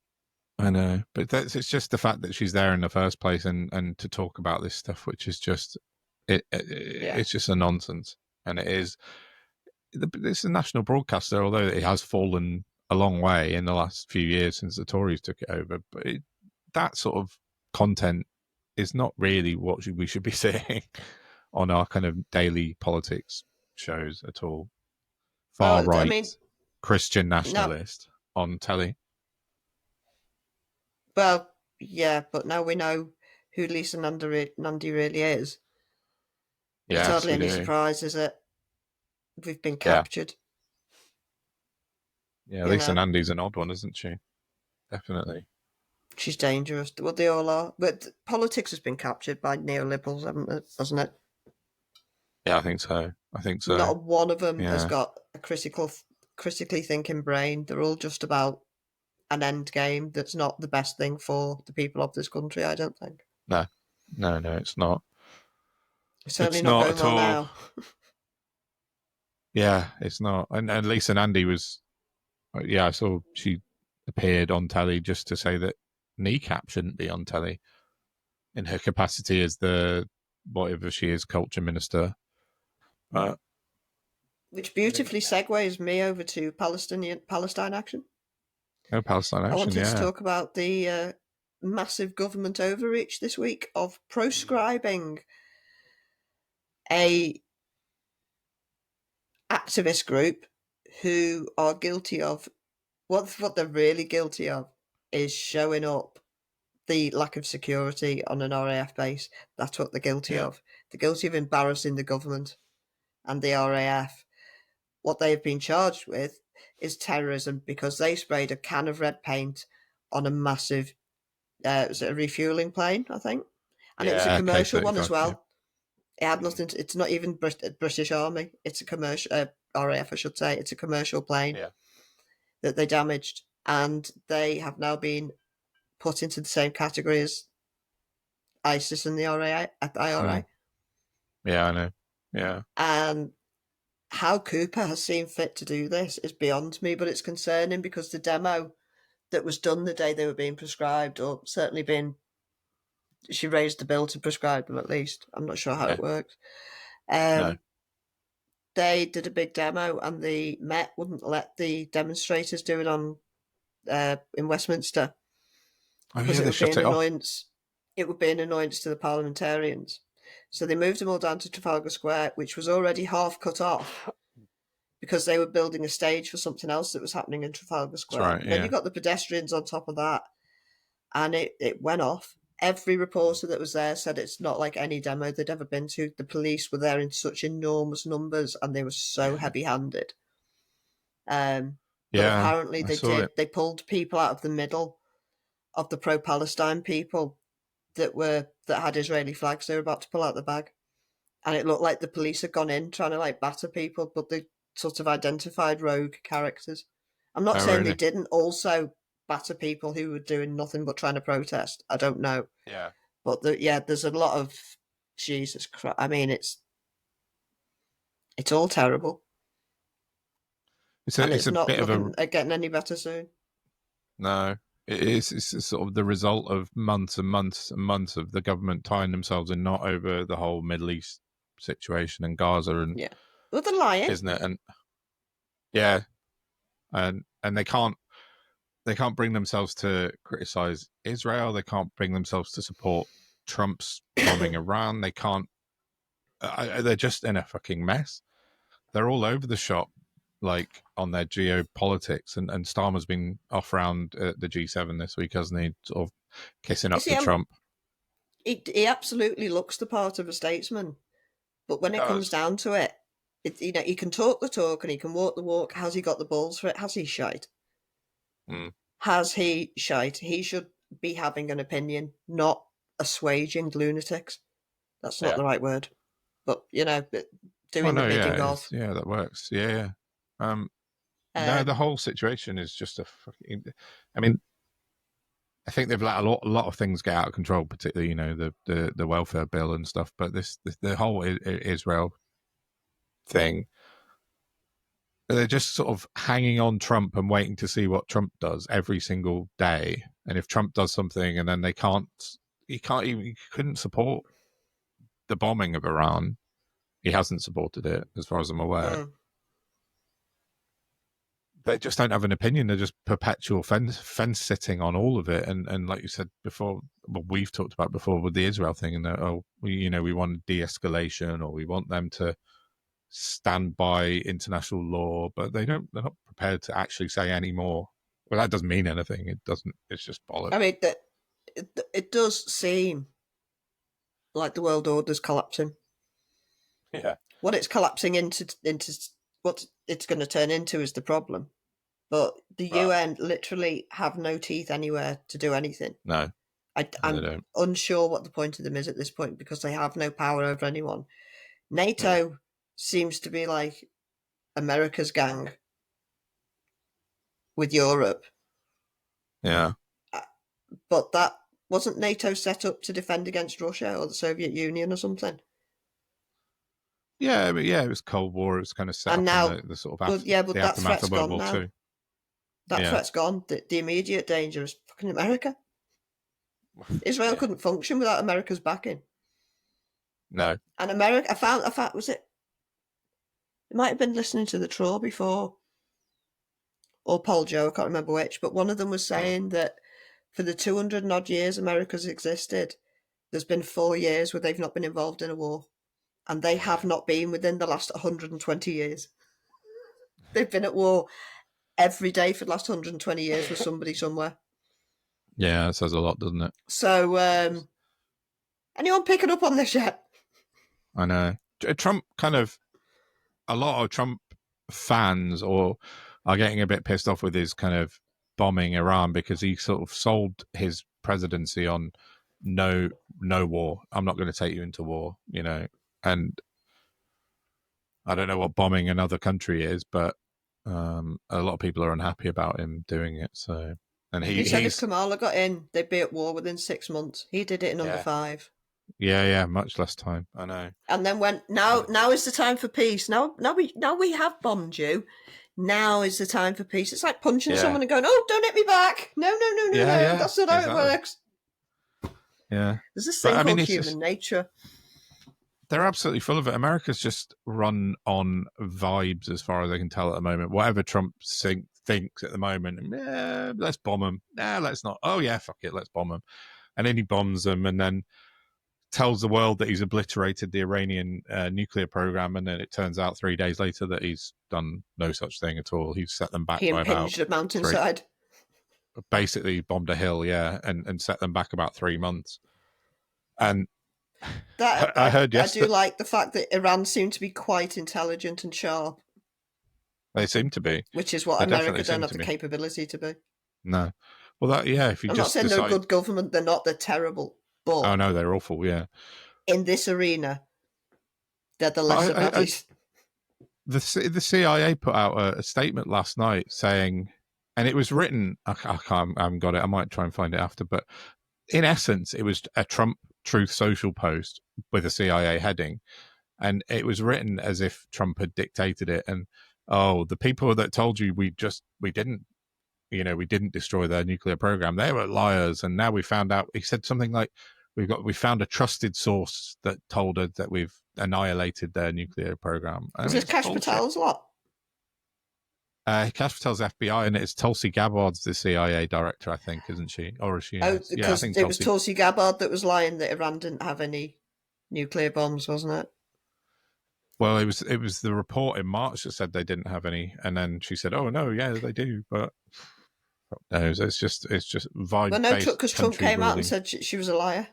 I know. But it's just the fact that she's there in the first place, and to talk about this stuff, which is just it's just a nonsense. And it is. It's a national broadcaster, although it has fallen a long way in the last few years since the Tories took it over. But that sort of content is not really what we should be seeing on our kind of daily politics shows at all. Far right, Christian nationalist on telly. Well, yeah, but now we know who Lisa Nandy really is. It's hardly any surprise, is it? We've been captured. Yeah, You Lisa know? Nandy's an odd one, isn't she? Definitely. She's dangerous. Well, they all are. But politics has been captured by neoliberals, hasn't it? Yeah, I think so. Not one of them has Yeah. got a critically thinking brain. They're all just about an end game that's not the best thing for the people of this country, I don't think. No, it's not. It's certainly It's not not going at well all. now. Yeah, it's not. And Lisa Nandy was, yeah, I saw she appeared on telly just to say that kneecap shouldn't be on telly in her capacity as the whatever she is, culture minister. But Which beautifully segues me over to Palestine action. no Palestine I action, wanted to yeah. talk about the massive government overreach this week of proscribing a activist group who are guilty of what they're really guilty of is showing up the lack of security on an RAF base. That's what they're guilty of. They're guilty of embarrassing the government and the RAF. What they have been charged with is terrorism because they sprayed a can of red paint on a massive, was it a refueling plane, I think? And it was a commercial one as well. It had nothing to, it's not even British Army. It's a commercial, RAF, I should say. It's a commercial plane that they damaged. And they have now been put into the same category as ISIS and the IRA. Yeah, I know. Yeah. And how Cooper has seen fit to do this is beyond me, but it's concerning because the demo that was done the day they were being prescribed, or certainly she raised the bill to prescribe them at least. I'm not sure how it works. No. They did a big demo and the Met wouldn't let the demonstrators do it on in Westminster. Oh, because yeah, they shut it off. It would be an annoyance to the parliamentarians. So they moved them all down to Trafalgar Square, which was already half cut off because they were building a stage for something else that was happening in Trafalgar Square. That's right, Then yeah. you got the pedestrians on top of that, and it went off. Every reporter that was there said it's not like any demo they'd ever been to. The police were there in such enormous numbers, and they were so heavy-handed. But apparently they pulled people out of the middle of the pro-Palestine people that had Israeli flags. They were about to pull out the bag, and it looked like the police had gone in trying to like batter people, but they sort of identified rogue characters. I'm not saying they didn't also batter people who were doing nothing but trying to protest. I don't know. Yeah. But there's a lot of Jesus Christ. I mean, it's all terrible. It's not looking at getting any better soon. No, it is. It's sort of the result of months and months and months of the government tying themselves in knot over the whole Middle East situation and Gaza and well, they're lying, isn't it? And yeah, and they can't bring themselves to criticize Israel. They can't bring themselves to support Trump's bombing Iran. They can't. They're just in a fucking mess. They're all over the shop, like on their geopolitics, and Starmer's been off around the G7 this week, hasn't he? Sort of kissing up to Trump. He absolutely looks the part of a statesman, but when it comes down to it, he can talk the talk and he can walk the walk. Has he got the balls for it? Has he shite? Has he shite? He should be having an opinion, not assuaging lunatics. That's not the right word, but doing the bidding of. Yeah, that works. Yeah. No, the whole situation is just a fucking. I mean, I think they've let a lot of things get out of control, particularly the welfare bill and stuff. But the whole Israel thing, they're just sort of hanging on Trump and waiting to see what Trump does every single day. And if Trump does something, and then he couldn't support the bombing of Iran. He hasn't supported it, as far as I'm aware. They just don't have an opinion. They're just perpetual fence sitting on all of it. And like you said before, what we've talked about before with the Israel thing, and we want de-escalation, or we want them to stand by international law, but they're not prepared to actually say any more. Well, that doesn't mean anything. It doesn't. It's just bollocks. I mean, it does seem like the world order's collapsing. Yeah. What it's collapsing into what it's going to turn into is the problem. But the Right. UN literally have no teeth anywhere to do anything. No, they I'm don't. unsure what the point of them is at this point because they have no power over anyone. NATO seems to be like America's gang with Europe. Yeah. But that wasn't NATO set up to defend against Russia or the Soviet Union or something? Yeah, but yeah, it was Cold War. It was kind of set And up now, in the sort well, of yeah, but the that aftermath threat's of World gone War now. Two. That Yeah. threat's gone. The immediate danger is fucking America. Israel Yeah. couldn't function without America's backing. No. And America, I found, was it? It might have been listening to the Traw before, or Paul Joe, I can't remember which, but one of them was saying that for the 200 and odd years America's existed, there's been 4 years where they've not been involved in a war. And they have not been within the last 120 years. They've been at war every day for the last 120 years with somebody somewhere. Yeah, that says a lot, doesn't it? So, anyone picking up on this yet? I know. Trump a lot of Trump fans are getting a bit pissed off with his kind of bombing Iran because he sort of sold his presidency on no war. I'm not going to take you into war, and I don't know what bombing another country is, but a lot of people are unhappy about him doing it. So, and He said if Kamala got in, they'd be at war within 6 months. He did it in under 5. Yeah, much less time. I know. And then went, now is the time for peace. Now we have bombed you. Now is the time for peace. It's like punching someone and going, "Oh, don't hit me back! No, that's not how it works." Yeah, there's this thing called human nature. They're absolutely full of it. America's just run on vibes, as far as I can tell at the moment. Whatever Trump thinks at the moment, let's bomb them. Let's not. Oh yeah, fuck it, let's bomb them. And then he bombs them, and then tells the world that he's obliterated the Iranian nuclear program, and then it turns out 3 days later that he's done no such thing at all. He's set them back by about... He impinged a mountainside. Basically bombed a hill, and set them back about 3 months. And I heard yesterday... I do like the fact that Iran seemed to be quite intelligent and sharp. They seem to be. Which is what America don't have the capability to be. No. Well, if you I'm just not saying they're a good government, they're not, they're terrible. But oh no, they're awful. Yeah. In this arena, they're the lesser baddies. The CIA put out a statement last night saying, and it was written. I haven't got it. I might try and find it after. But in essence, it was a Trump Truth Social post with a CIA heading, and it was written as if Trump had dictated it. And the people that told you we didn't. We didn't destroy their nuclear program. They were liars, and now we found out. He said something like, "We found a trusted source that told us that we've annihilated their nuclear program." Is this Kash Patel's lot? Kash Patel's FBI, and it's Tulsi Gabbard's the CIA director, I think, isn't she? Or is she? Because it was Tulsi Gabbard that was lying that Iran didn't have any nuclear bombs, wasn't it? Well, it was the report in March that said they didn't have any, and then she said, "Oh no, yeah, they do," but. No, it's just vibe. Well, no, because Trump came out and said she was a liar.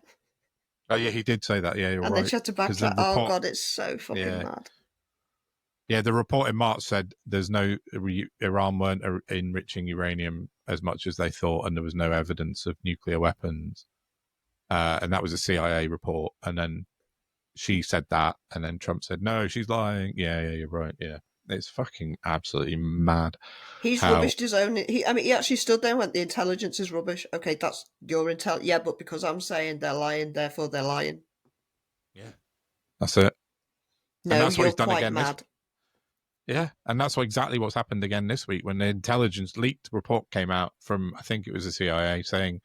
Oh yeah, he did say that. Yeah, you're right. And then she had to backtrack. Oh god, it's so fucking mad. Yeah, the report in March said there's no Iran weren't enriching uranium as much as they thought, and there was no evidence of nuclear weapons. And that was a CIA report. And then she said that, and then Trump said, "No, she's lying." Yeah, you're right. Yeah. It's fucking absolutely mad. He's rubbished his own. He actually stood there and went, "The intelligence is rubbish." Okay, that's your intel. Yeah, but because I'm saying they're lying, therefore they're lying. Yeah, that's it. No, and that's what he's done again. Mad. Yeah, and that's exactly what's happened again this week when the intelligence leaked report came out from, I think it was the CIA, saying,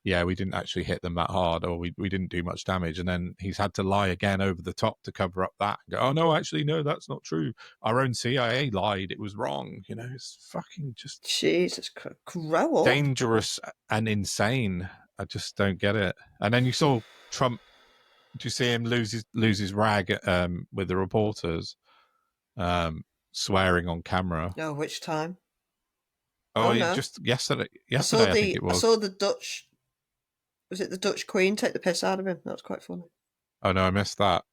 "Yeah, we didn't actually hit them that hard, or we didn't do much damage." And then he's had to lie again over the top to cover up that. And go, "Oh no, actually, no, that's not true. Our own CIA lied. It was wrong." It's fucking just Jesus, grow up. Dangerous and insane. I just don't get it. And then you saw Trump. Do you see him lose his rag with the reporters, swearing on camera? Oh, which time? No. Just yesterday. I think it was. I saw the Dutch. Was it the Dutch Queen take the piss out of him? That was quite funny. Oh no, I missed that.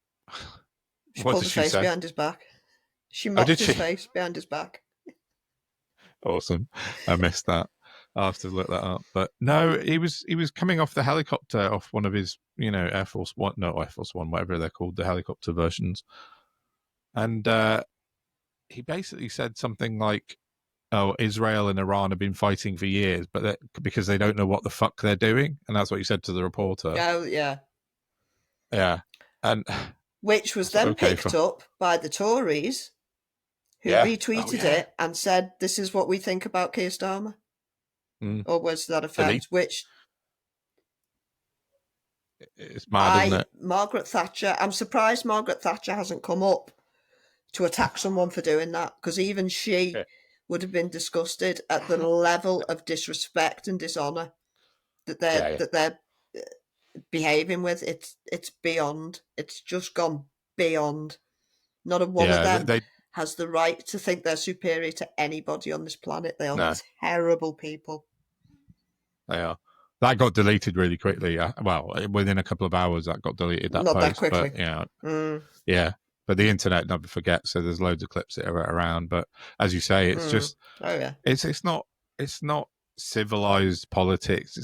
She pulled his face behind his back. She mocked his face behind his back. Awesome. I missed that. I'll have to look that up. But no, he was coming off the helicopter off one of his, Air Force One, no, Air Force One, whatever they're called, the helicopter versions. And he basically said something like, "Oh, Israel and Iran have been fighting for years, but because they don't know what the fuck they're doing," and that's what he said to the reporter. Oh, yeah. Yeah, and which was then picked up by the Tories, who retweeted it and said, "This is what we think about Keir Starmer," or words to that effect. Which it's mad, isn't it? Margaret Thatcher. I'm surprised Margaret Thatcher hasn't come up to attack someone for doing that, because even she would have been disgusted at the level of disrespect and dishonour that they're behaving with. It's beyond. It's just gone beyond. Not a one of them has the right to think they're superior to anybody on this planet. They are terrible people. They are. That got deleted really quickly. Well, within a couple of hours, that got deleted. That Not post, that quickly. But, yeah. But the internet never forgets, so there's loads of clips that are around. But as you say, it's just, it's not civilized politics.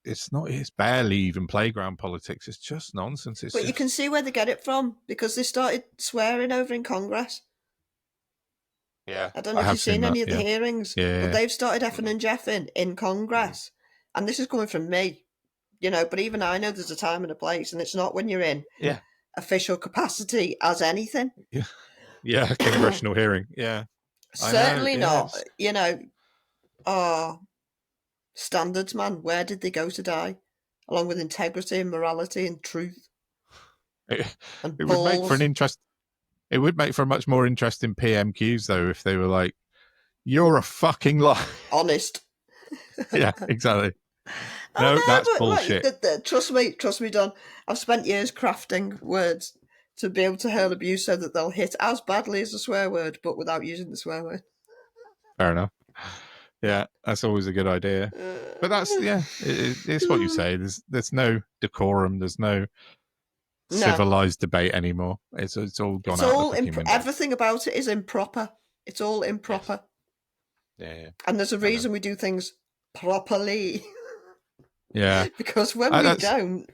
It's barely even playground politics. It's just nonsense. But you can see where they get it from, because they started swearing over in Congress. Yeah, I don't know if you've seen any of the hearings, but they've started effing and jeffing in Congress. And this is coming from me, but even I know there's a time and a place, and it's not when you're in official capacity as anything. Yeah, congressional hearing. Yeah. Certainly not. Standards, man. Where did they go to die? Along with integrity and morality and truth. It would make for an interest. It would make for a much more interesting PMQs, though, if they were like, "You're a fucking liar." Honest. Yeah, exactly. No, that's bullshit. Trust me, Don. I've spent years crafting words to be able to hurl abuse so that they'll hit as badly as a swear word, but without using the swear word. Fair enough. Yeah, that's always a good idea. But that's it's what you say. There's no decorum. There's no civilized debate anymore. It's all gone out. Everything about it is improper. It's all improper. Yeah. And there's a reason we do things properly. Yeah. Because when we don't.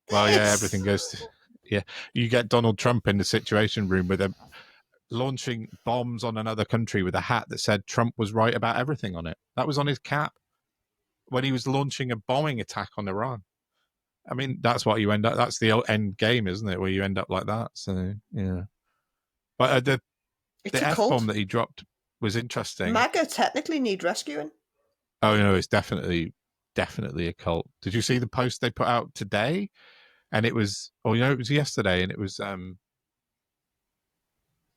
Well, everything goes to. Yeah. You get Donald Trump in the Situation Room with him launching bombs on another country with a hat that said Trump was right about everything on it. That was on his cap when he was launching a bombing attack on Iran. I mean, that's what you end up. That's the end game, isn't it? Where you end up like that. So, yeah. But the F-bomb that he dropped was interesting. MAGA technically need rescuing. Oh, it's definitely a cult. Did you see the post they put out today? And it was, it was yesterday, and it was,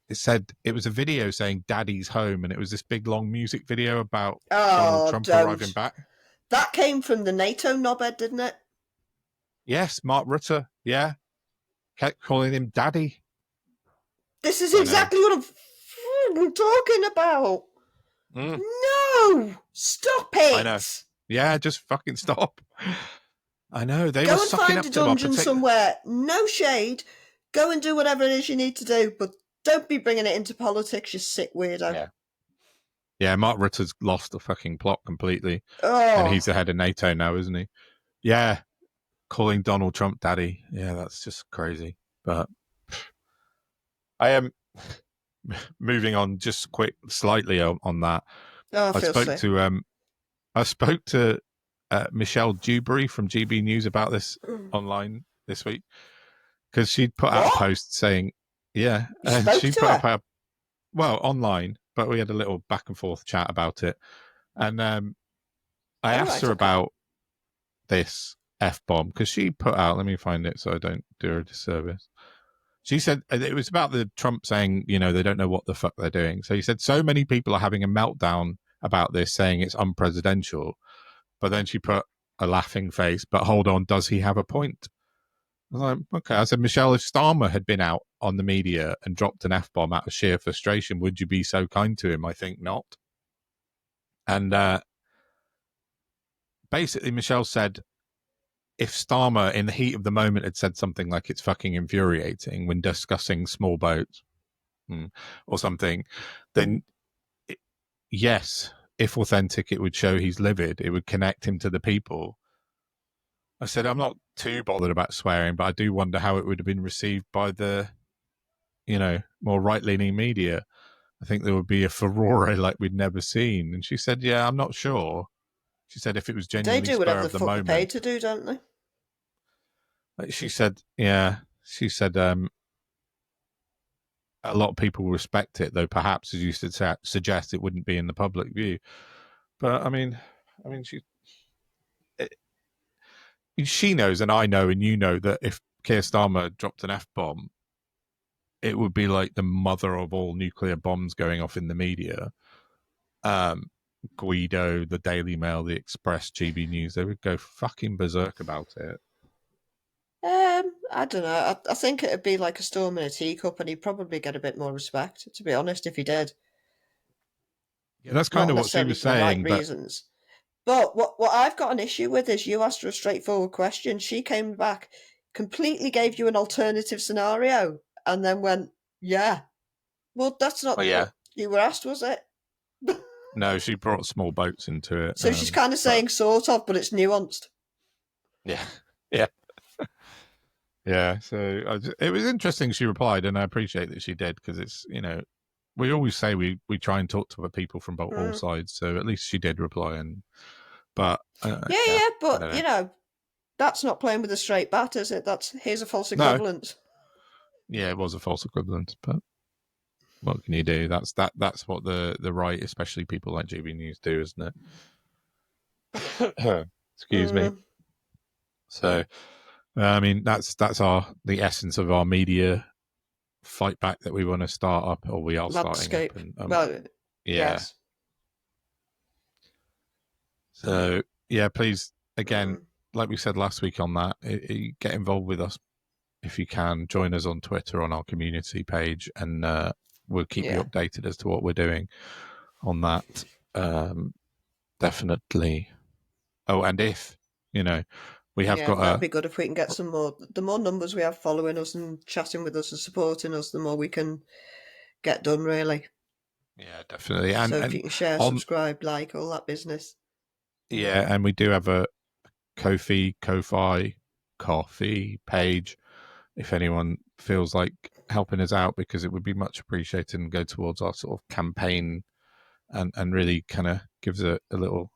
it said, it was a video saying Daddy's home, and it was this big long music video about Donald Trump arriving back. That came from the NATO knobhead, didn't it? Yes, Mark Rutte, kept calling him Daddy. This is exactly what I'm talking about. No! Stop it! I know. Yeah, just fucking stop. I know. They go were and sucking find up a to him. dungeon somewhere. No shade. Go and do whatever it is you need to do, but don't be bringing it into politics, you sick weirdo. Yeah, Mark Rutte's lost the fucking plot completely. And he's the head of NATO now, isn't he? Yeah. Calling Donald Trump daddy. Yeah, that's just crazy. But I am moving on just slightly on that. I spoke to Michelle Dewberry from GB News about this online this week, because she'd put out a post saying, she put up online, but we had a little back and forth chat about it. And I asked her about this F-bomb, because she put out, let me find it so I don't do her a disservice. She said it was about the Trump saying, they don't know what the fuck they're doing. So he said, so many people are having a meltdown about this, saying it's unpresidential. But then she put a laughing face, but hold on, does he have a point? I was like, okay. I said, Michelle, if Starmer had been out on the media and dropped an F-bomb out of sheer frustration, would you be so kind to him? I think not. And basically, Michelle said, if Starmer, in the heat of the moment, had said something like it's fucking infuriating when discussing small boats or something, then yes, if authentic, it would show he's livid. It would connect him to the people. I said, I'm not too bothered about swearing, but I do wonder how it would have been received by the, more right-leaning media. I think there would be a furore like we'd never seen. And she said, yeah, I'm not sure. She said if it was They genuinely do whatever spur the of the fuck they're paid moment. to do, don't they? She said, a lot of people respect it, though perhaps, as you suggest, it wouldn't be in the public view. But I mean, she knows, and I know, and you know, that if Keir Starmer dropped an F-bomb, it would be like the mother of all nuclear bombs going off in the media. Guido, the Daily Mail, the Express, GB News, they would go fucking berserk about it. I don't know. I think it'd be like a storm in a teacup, and he'd probably get a bit more respect, to be honest, if he did. Yeah, that's kind of what she was saying. Not necessarily for the right reasons. But what I've got an issue with is you asked her a straightforward question. She came back, completely gave you an alternative scenario, and then went, yeah. Well, that's not what you were asked, was it? No, she brought small boats into it. So she's kind of saying sort of, but it's nuanced. Yeah. Yeah. Yeah, so it was interesting she replied, and I appreciate that she did, because it's, we always say we try and talk to other people from all sides, so at least she did reply. But that's not playing with a straight bat, is it? Here's a false equivalence. No. Yeah, it was a false equivalence, but what can you do? That's what the right, especially people like GB News, do, isn't it? Excuse me. So, I mean, that's the essence of our media fight back that we want to start up, or we are Landscape. starting up. Well, yes. So, yeah, please, again, like we said last week on that, get involved with us if you can. Join us on Twitter on our community page, and we'll keep you updated as to what we're doing on that. Definitely. Oh, and if, we have got that'd be good if we can get some more. The more numbers we have following us and chatting with us and supporting us, the more we can get done, really. Yeah, definitely. So if you can share, subscribe, like, all that business. Yeah, and we do have a Ko-fi coffee page if anyone feels like helping us out, because it would be much appreciated and go towards our sort of campaign and really kind of gives a little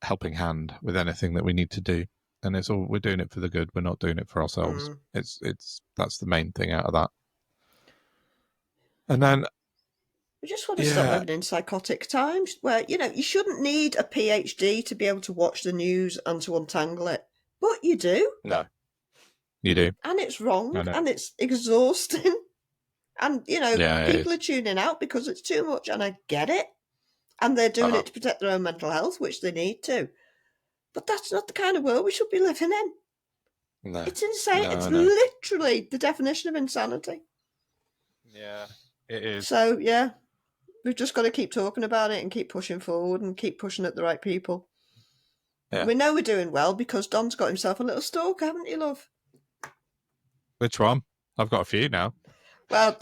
helping hand with anything that we need to do. And we're doing it for the good. We're not doing it for ourselves. It's that's the main thing out of that. And then we just want to stop living in psychotic times where, you shouldn't need a PhD to be able to watch the news and to untangle it. But you do. No, you do. And it's wrong, and it's exhausting. And, people are tuning out because it's too much, and I get it. And they're doing it to protect their own mental health, which they need to. But that's not the kind of world we should be living in. No. It's insane. It's literally the definition of insanity. Yeah, it is. So, yeah, we've just got to keep talking about it and keep pushing forward and keep pushing at the right people. Yeah. We know we're doing well because Don's got himself a little stalker, haven't you, love? Which one? I've got a few now. Well,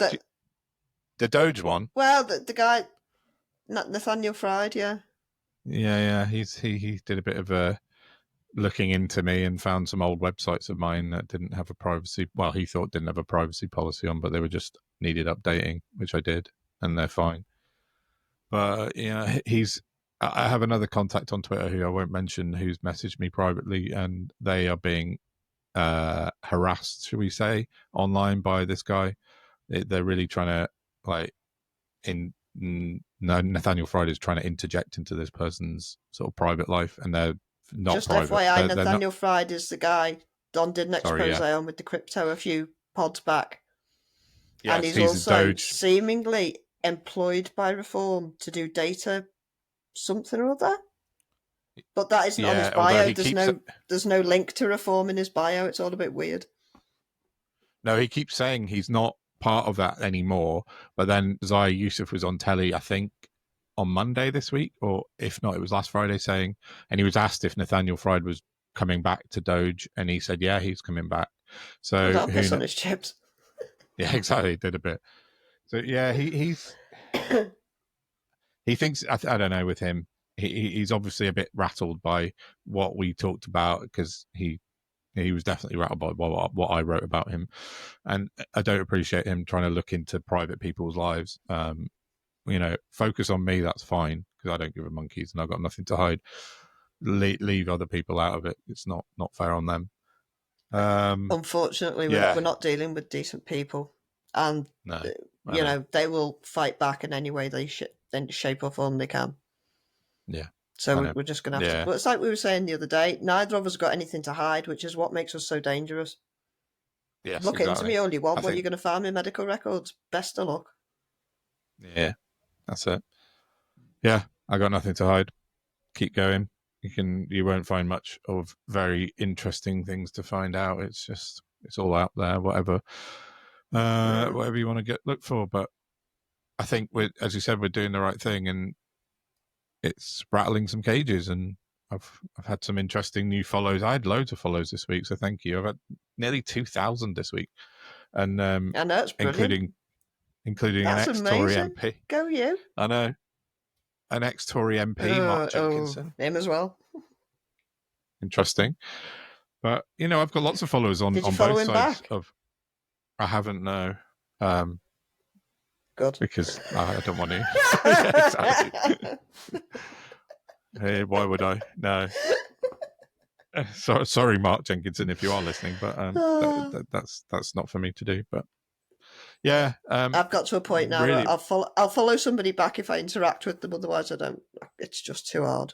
the Doge one. Well, the guy, Nathaniel Fried, yeah. Yeah. He did a bit of a looking into me and found some old websites of mine that didn't have a privacy. Well, he thought didn't have a privacy policy on, but they were just needed updating, which I did, and they're fine. But I have another contact on Twitter who I won't mention, who's messaged me privately, and they are being harassed, should we say, online by this guy. They're really trying to Nathaniel Fried is trying to interject into this person's sort of private life, and they're not just private. FYI, Nathaniel Fried is the guy Don did an expose on with the crypto a few pods back. Yes, and he's also seemingly employed by Reform to do data something or other. But that isn't on his bio. There's no link to Reform in his bio. It's all a bit weird. No, he keeps saying he's not part of that anymore. But then Zaya Yusuf was on telly, I think, on Monday this week, or if not, it was last Friday, and he was asked if Nathaniel Fried was coming back to Doge, and he said, yeah, he's coming back. So that'll piss on his chips. Yeah, exactly. Did a bit. So yeah, he's he thinks, I don't know, with him, he's obviously a bit rattled by what we talked about, because he was definitely rattled by what I wrote about him, and I don't appreciate him trying to look into private people's lives. Focus on me, that's fine, because I don't give a monkeys and I've got nothing to hide. Leave other people out of it. It's not fair on them. Unfortunately, we're not dealing with decent people, and No, they will fight back in any way they shape or form they can. Yeah. So we're just going to have to. But it's like we were saying the other day. Neither of us got anything to hide, which is what makes us so dangerous. Yes, look into me all you want. What you're going to find in medical records? Best of luck. Yeah, that's it. Yeah, I got nothing to hide. Keep going. You won't find much of very interesting things to find out. It's all out there. Whatever you want to look for. But I think as you said, we're doing the right thing, and it's rattling some cages. And I've had some interesting new follows. I had loads of follows this week, so thank you. I've had nearly 2,000 this week, and I know, it's brilliant. including That's an ex-Tory amazing. MP. Go you. I know. An ex-Tory MP, Mark Jenkinson. Him as well. Interesting. But, I've got lots of followers on both sides back? of... I haven't, no. Good. Because I don't want to. Yeah, exactly. Hey, why would I? No. Sorry, Mark Jenkinson, if you are listening, but that's not for me to do. But yeah, I've got to a point now. Really, I'll follow somebody back if I interact with them. Otherwise, I don't. It's just too hard.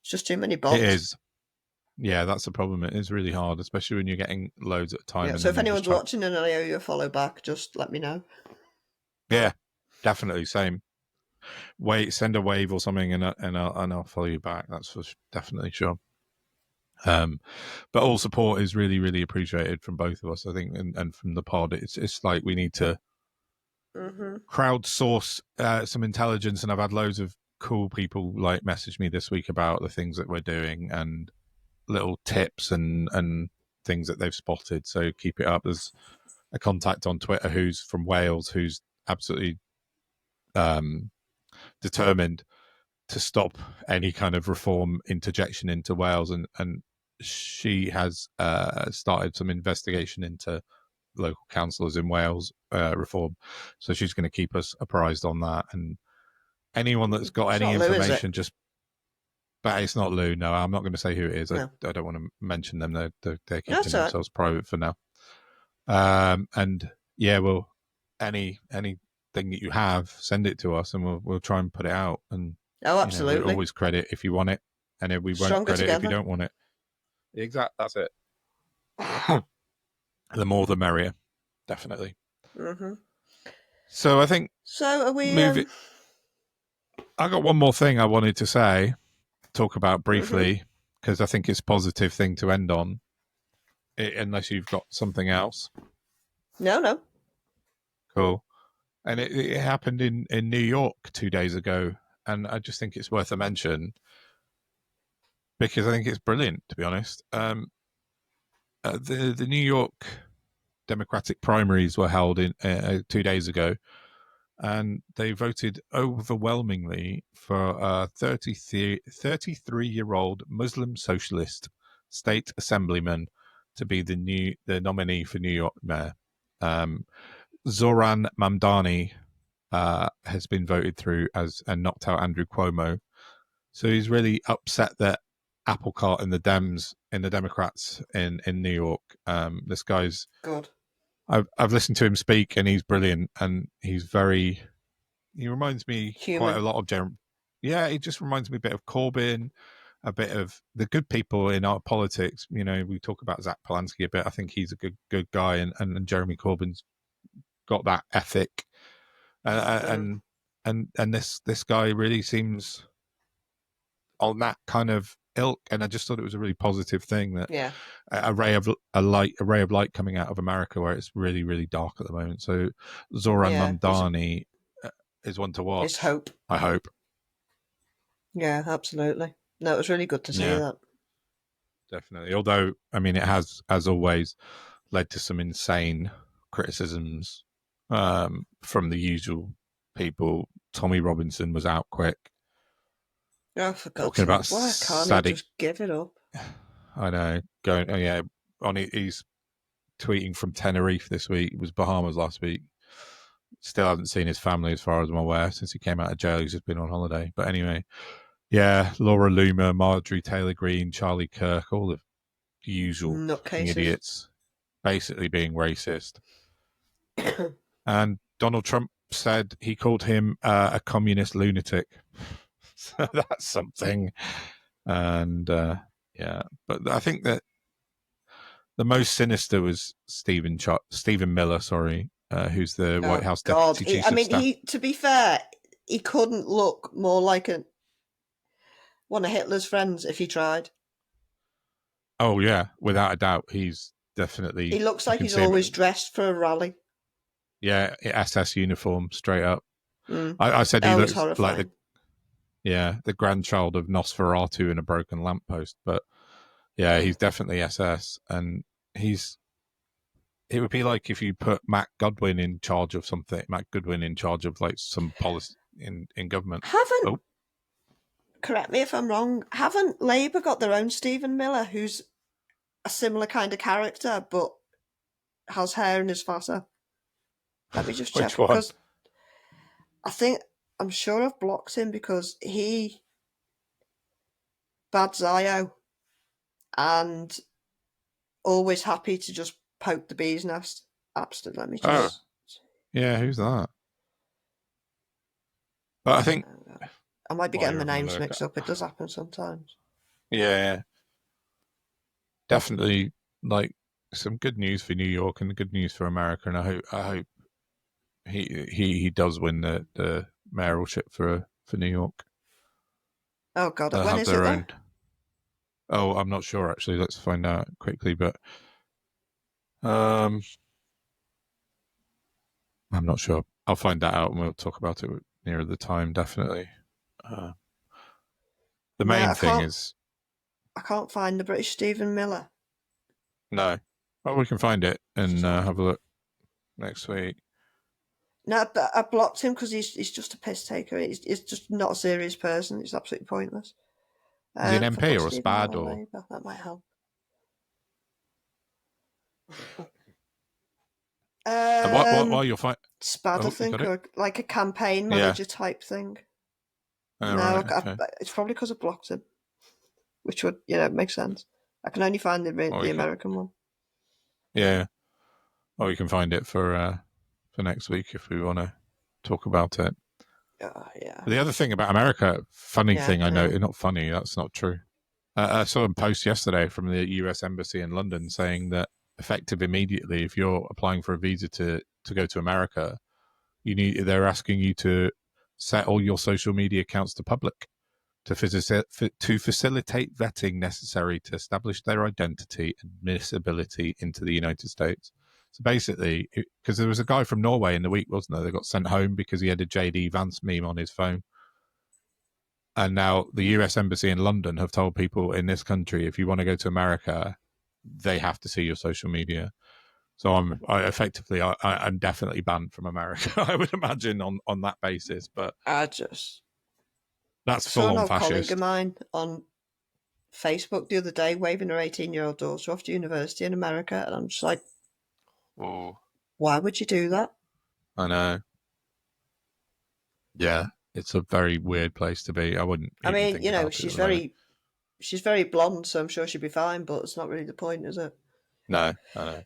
It's just too many bots. It is. Yeah, that's the problem. It is really hard, especially when you're getting loads at a time. Yeah, so if anyone's watching and I owe you a follow back, just let me know. Yeah, definitely. Same. Send a wave or something, and I'll follow you back. That's for definitely sure. But all support is really, really appreciated from both of us, I think, and from the pod. It's like we need to crowdsource some intelligence, and I've had loads of cool people like message me this week about the things that we're doing and little tips and things that they've spotted. So keep it up. There's a contact on Twitter who's from Wales, who's absolutely determined to stop any kind of reform interjection into Wales, and she has started some investigation into local councillors in Wales reform. So she's going to keep us apprised on that. And anyone that's got any information, but it's not Lou. No, I'm not going to say who it is. No. I don't want to mention them. They're keeping themselves private for now. And yeah, well, anything that you have, send it to us, and we'll try and put it out. And absolutely, we always credit if you want it, and we won't credit if you don't want it. Exactly, that's it. The more, the merrier, definitely. Mm-hmm. So I think. So are we? I got one more thing I wanted to talk about briefly, because I think it's a positive thing to end on. Unless you've got something else. No. Cool. And it happened in New York 2 days ago, and I just think it's worth a mention because I think it's brilliant, to be honest. The New York Democratic primaries were held in 2 days ago, and they voted overwhelmingly for a 33-year-old Muslim socialist state assemblyman to be the nominee for New York mayor. Zoran Mamdani has been voted through and knocked out Andrew Cuomo. So he's really upset that apple cart in the Democrats in New York. This guy's good. I've listened to him speak, and he's brilliant, and he reminds me quite a lot of Jeremy. Yeah, he just reminds me a bit of Corbyn, a bit of the good people in our politics. We talk about Zach Polanski a bit. I think he's a good guy, and Jeremy Corbyn's got that ethic, and this guy really seems on that kind of ilk, and I just thought it was a really positive thing that a ray of light coming out of America where it's really, really dark at the moment. So Zoran Mamdani is one to watch. It's hope. I hope. Yeah, absolutely. No, it was really good to see that. Definitely. Although, I mean, it has, as always, led to some insane criticisms from the usual people. Tommy Robinson was out quick. Oh, for God's Talking about sake, why can't Sadiq. he just give it up? I know. Going, oh yeah, he's tweeting from Tenerife this week. It was Bahamas last week. Still hasn't seen his family, as far as I'm aware, since he came out of jail. He's just been on holiday. But anyway, yeah, Laura Loomer, Marjorie Taylor Greene, Charlie Kirk, all the usual fucking Nutcases. idiots, basically being racist. And Donald Trump said he called him a communist lunatic. So that's something. And yeah, but I think that the most sinister was Stephen Miller, who's the White House Deputy Chief of Staff. To be fair, he couldn't look more like one of Hitler's friends if he tried. Oh yeah, without a doubt, he's definitely. He looks like he's always dressed for a rally. Yeah, SS uniform, straight up. Mm. I said he looks horrifying. like the grandchild of Nosferatu in a broken lamppost. But yeah, he's definitely SS, and it would be like if you put Matt Goodwin in charge of something. Matt Goodwin in charge of like some policy in government. Correct me if I'm wrong. Haven't Labour got their own Stephen Miller, who's a similar kind of character, but has hair and is fatter? Let me just check. Which one? Because I'm sure I've blocked him because he bad Zio and always happy to just poke the bee's nest. Absolutely. Let me just. Yeah, who's that? But I think I might be getting the names mixed up. It does happen sometimes. Yeah, definitely. Like some good news for New York and good news for America, and I hope he does win the mayoralship for New York. Oh God, They'll when have is their it? own. Oh, I'm not sure actually. Let's find out quickly, but I'm not sure. I'll find that out and we'll talk about it nearer the time. Definitely. The main thing is I can't find the British Stephen Miller. No, well, we can find it and have a look next week. No, but I blocked him because he's just a piss taker. He's just not a serious person. He's absolutely pointless. Is he an MP or a SPAD or? Labour, that might help. What you'll find SPAD, I think, or like a campaign manager type thing. Oh, no, right, okay. it's probably because I blocked him, which would make sense. I can only find the American one. Yeah, or you can find it for next week if we want to talk about it. Yeah. The other thing about America, thing I know, not funny. That's not true. I saw a post yesterday from the U.S. Embassy in London saying that effective immediately, if you're applying for a visa to go to America, they're asking you to set all your social media accounts to public to facilitate vetting necessary to establish their identity and admissibility into the United States. So basically, because there was a guy from Norway in the week, wasn't there? They got sent home because he had a JD Vance meme on his phone. And now the US Embassy in London have told people in this country, if you want to go to America, they have to see your social media. So I'm definitely banned from America, I would imagine, on that basis. But that's full on fascist. I saw an colleague of mine on Facebook the other day waving her 18-year-old daughter off to university in America, and I'm just like, oh, why would you do that? I know. Yeah, it's a very weird place to be. I wouldn't. I mean, she's very blonde, so I'm sure she'd be fine. But it's not really the point, is it? No, I know.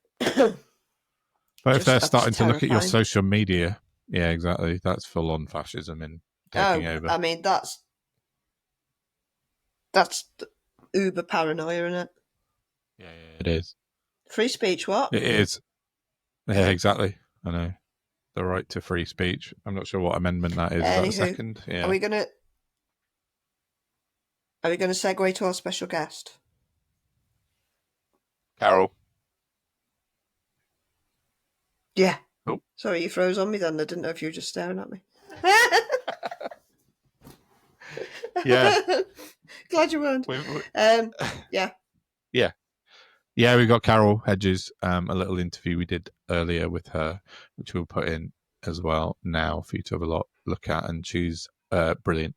But if they're starting to look at your social media, yeah, exactly. That's full on fascism and taking over. I mean, that's uber paranoia, isn't it? Yeah, it is. Free speech, what? It is. Yeah, exactly. I know. The right to free speech. I'm not sure what amendment that is. Anywho, is that a second? Yeah. Are we gonna segue to our special guest? Carol. Yeah. Oh. Sorry, you froze on me then. I didn't know if you were just staring at me. Yeah. Glad you weren't. Yeah. Yeah. Yeah, we got Carol Hedges, a little interview we did earlier with her, which we'll put in as well now for you to have a look at, and she's brilliant,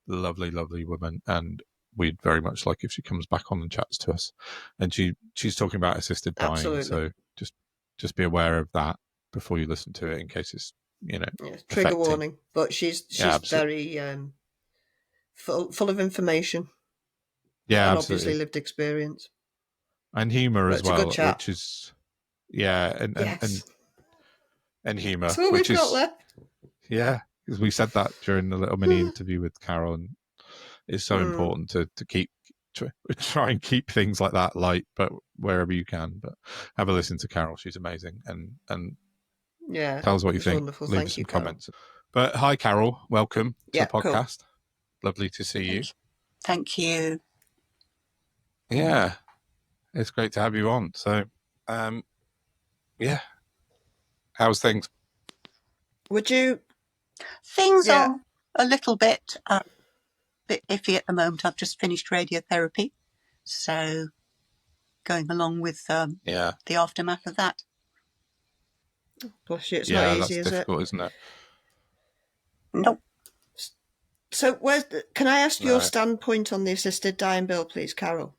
lovely, lovely woman, and we'd very much like if she comes back on and chats to us. And she's talking about assisted dying, Absolutely. so just be aware of that before you listen to it, in case it's trigger affecting. warning. But she's very full of information. Yeah, and absolutely. obviously lived experience And humour as it's a well, good chat. which is and humour. That's all which we've is got left. Yeah, because we said that during the little mini interview with Carol, and it's so important to keep try and keep things like that light, but wherever you can. But have a listen to Carol; she's amazing, and yeah, tell us what you think. Wonderful. Leave Thank us some you, Carol. comments. But hi, Carol, welcome to the podcast. Cool. Lovely to see you. Thank you. Yeah, it's great to have you on. So, yeah, how's things? Would you? Things are a little bit iffy at the moment. I've just finished radiotherapy, so going along with the aftermath of that. Bless you. It's not easy, that's difficult, isn't it? Nope. So, can I ask your standpoint on the assisted dying bill, please, Carol?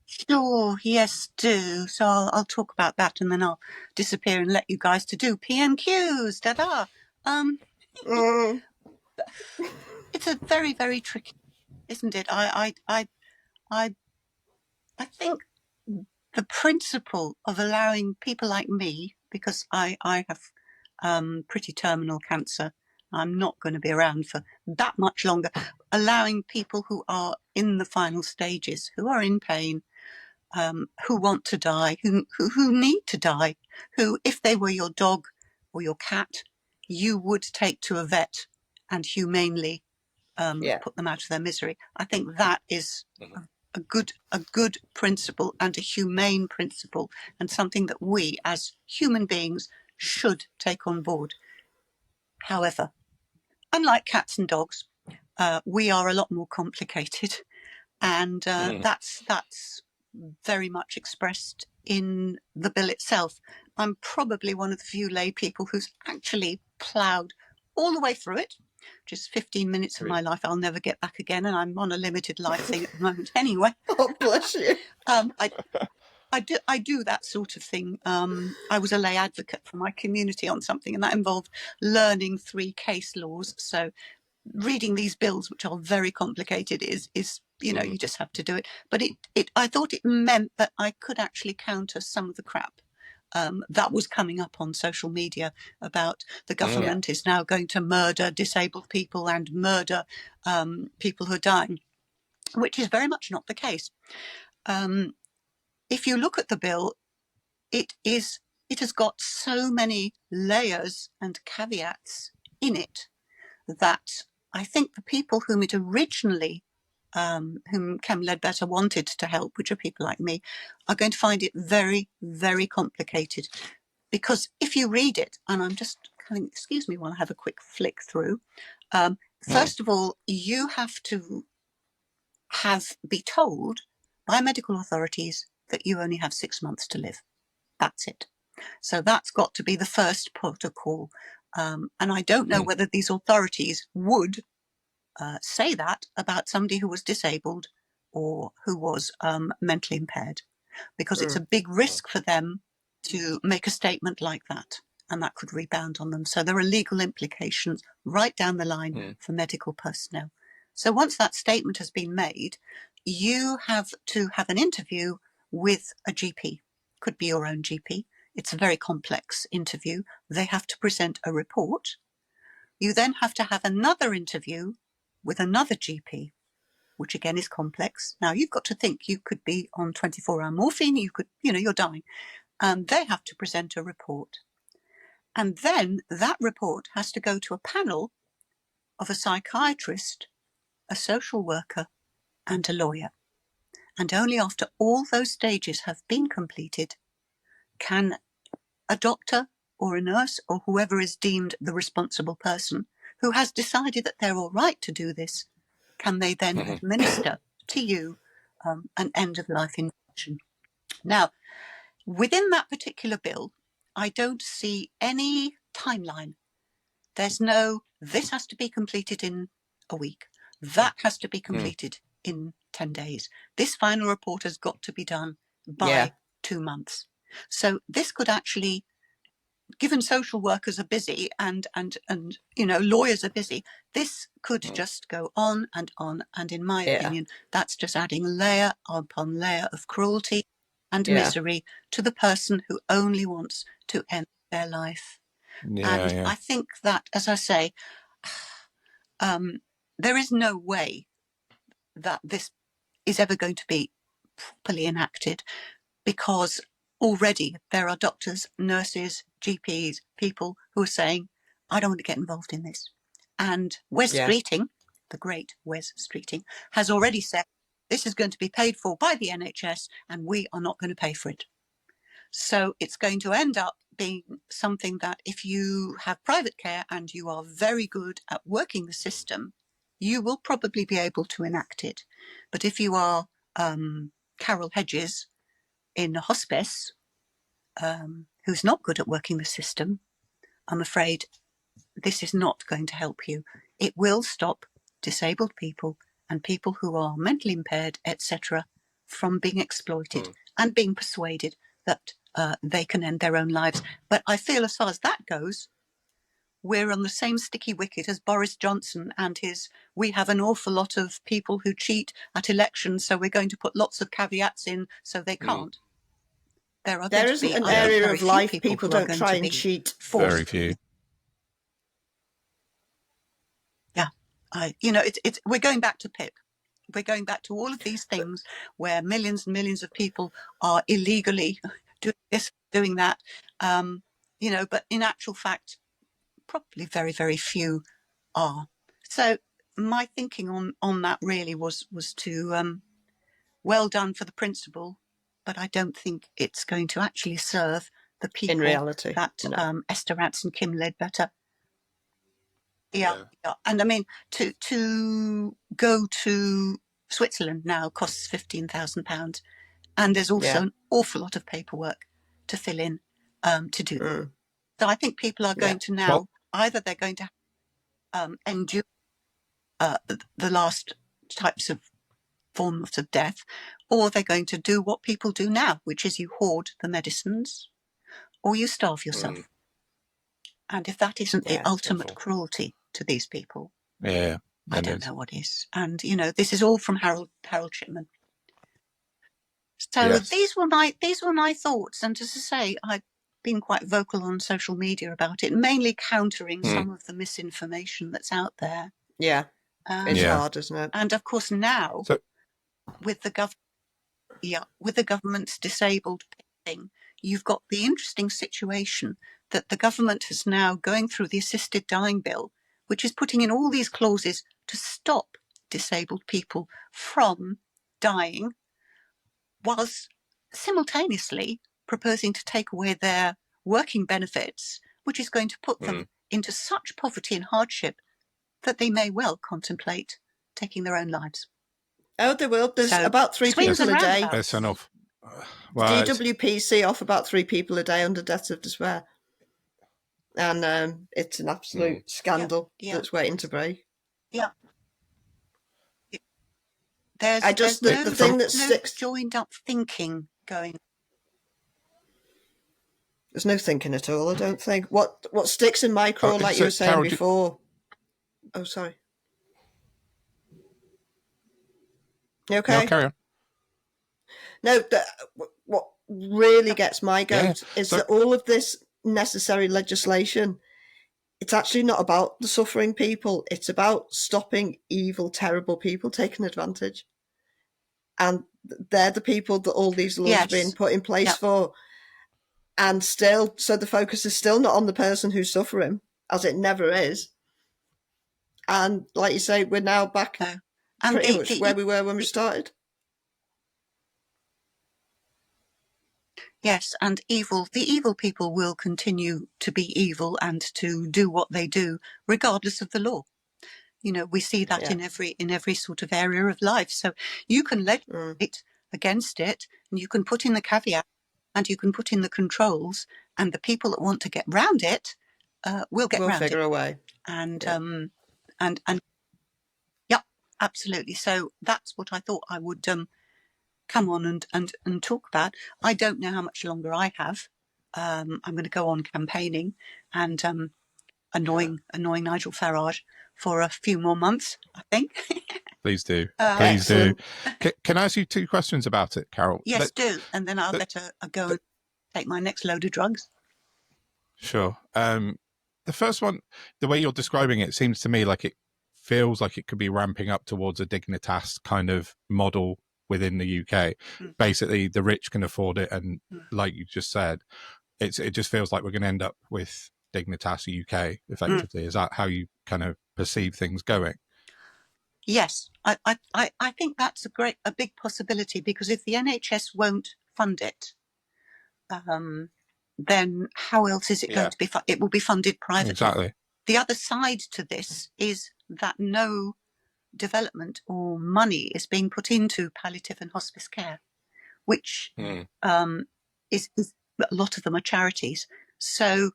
Sure, yes, do. So I'll talk about that, and then I'll disappear and let you guys to do PMQs. Ta-da! It's a very, very tricky, isn't it? I think the principle of allowing people like me, because I have pretty terminal cancer, I'm not going to be around for that much longer, allowing people who are in the final stages, who are in pain, who want to die, who need to die, who, if they were your dog or your cat, you would take to a vet and humanely put them out of their misery. I think that is a good principle and a humane principle, and something that we as human beings should take on board. However, unlike cats and dogs, we are a lot more complicated, and that's very much expressed in the bill itself. I'm probably one of the few lay people who's actually ploughed all the way through it. Just 15 minutes of my life I'll never get back again, and I'm on a limited life thing at the moment anyway. Oh, bless you. I do that sort of thing. I was a lay advocate for my community on something, and that involved learning 3 case laws. So reading these bills, which are very complicated, is you just have to do it. But I thought it meant that I could actually counter some of the crap that was coming up on social media about the government is now going to murder disabled people and murder people who are dying, which is very much not the case. If you look at the bill, it has got so many layers and caveats in it that I think the people whom it originally, whom Kem Ledbetter wanted to help, which are people like me, are going to find it very, very complicated. Because if you read it, and I'm just excuse me while I have a quick flick through. First of all, you have to be told by medical authorities that you only have 6 months to live. That's it. So that's got to be the first protocol. And I don't know whether these authorities would say that about somebody who was disabled or who was mentally impaired, because it's a big risk for them to make a statement like that, and that could rebound on them. So there are legal implications right down the line for medical personnel. So once that statement has been made, you have to have an interview with a GP. Could be your own GP. It's a very complex interview. They have to present a report. You then have to have another interview with another GP, which again is complex. Now you've got to think you could be on 24-hour morphine, you could, you're dying. And they have to present a report. And then that report has to go to a panel of a psychiatrist, a social worker, and a lawyer. And only after all those stages have been completed can a doctor or a nurse or whoever is deemed the responsible person who has decided that they're all right to do this, can they then administer to you an end-of-life injection. Now, within that particular bill, I don't see any timeline. There's no, this has to be completed in a week. That has to be completed in 10 days. This final report has got to be done by 2 months. So this could actually, given social workers are busy and lawyers are busy, this could just go on. And in my opinion, that's just adding layer upon layer of cruelty and misery to the person who only wants to end their life. I think that, as I say, there is no way that this is ever going to be properly enacted, because already there are doctors, nurses, GPs, people who are saying, I don't want to get involved in this. And Wes Streeting, the great Wes Streeting, has already said this is going to be paid for by the NHS and we are not going to pay for it. So it's going to end up being something that if you have private care and you are very good at working the system, you will probably be able to enact it. But if you are Carol Hedges in a hospice, who's not good at working the system, I'm afraid this is not going to help you. It will stop disabled people and people who are mentally impaired, etc., from being exploited and being persuaded that they can end their own lives. But I feel as far as that goes, we're on the same sticky wicket as Boris Johnson and his, we have an awful lot of people who cheat at elections, so we're going to put lots of caveats in so they can't. There isn't an area of life people don't try and cheat. Very few. Yeah. We're going back to PIP. We're going back to all of these things where millions and millions of people are illegally doing this, doing that. But in actual fact, probably very, very few are. So my thinking on that really was to, well done for the principle, but I don't think it's going to actually serve the people in reality that Esther Rance and Kim Ledbetter. Yeah. And I mean, to go to Switzerland now costs £15,000, and there's also an awful lot of paperwork to fill in to do that. So I think people are going to now, either they're going to endure the last types of forms of death, or they're going to do what people do now, which is you hoard the medicines or you starve yourself. And if that isn't the ultimate cruelty to these people, I don't know what is. And this is all from Harold Shipman. So these were my thoughts. And as I say, I've been quite vocal on social media about it, mainly countering some of the misinformation that's out there. Yeah, it's hard, isn't it? And of course now, with the government's disabled thing, you've got the interesting situation that the government is now going through the assisted dying bill, which is putting in all these clauses to stop disabled people from dying, whilst simultaneously proposing to take away their working benefits, which is going to put them into such poverty and hardship that they may well contemplate taking their own lives. Oh, they will. There's about 3 people a day. That's enough. DWPC off about 3 people a day under deaths of despair. And it's an absolute scandal that's waiting to break. Yeah. There's no joined up thinking going. There's no thinking at all, I don't think. What sticks in my craw, like you were saying Carol, before. Oh, sorry. You okay? No, carry on. No, what really gets my goat is that all of this necessary legislation, it's actually not about the suffering people. It's about stopping evil, terrible people taking advantage. And they're the people that all these laws have been put in place for. And still, so the focus is still not on the person who's suffering, as it never is. And like you say, we're now back pretty much where we were when we started. Yes, and the evil people will continue to be evil and to do what they do, regardless of the law. We see that in every sort of area of life. So you can legislate against it, and you can put in the caveat, and you can put in the controls, and the people that want to get round it we'll get We'll round figure it. a way. And Yeah. and yeah, absolutely. So that's what I thought I would come on and talk about. I don't know how much longer I have. I'm going to go on campaigning and annoying Nigel Farage for a few more months, I think. Please do. Please Excellent. do. Can I ask you 2 questions about it, Carol? Yes, do. And then I'll let her go and take my next load of drugs. Sure. The first one, the way you're describing it seems to me like it feels like it could be ramping up towards a Dignitas kind of model within the UK. Basically, the rich can afford it, and like you just said, it just feels like we're going to end up with Dignitas UK effectively. Is that how you kind of perceive things going? Yes, I think that's a big possibility, because if the NHS won't fund it, then how else is it going to be? It will be funded privately. Exactly. The other side to this is that no development or money is being put into palliative and hospice care, which is a lot of them are charities. So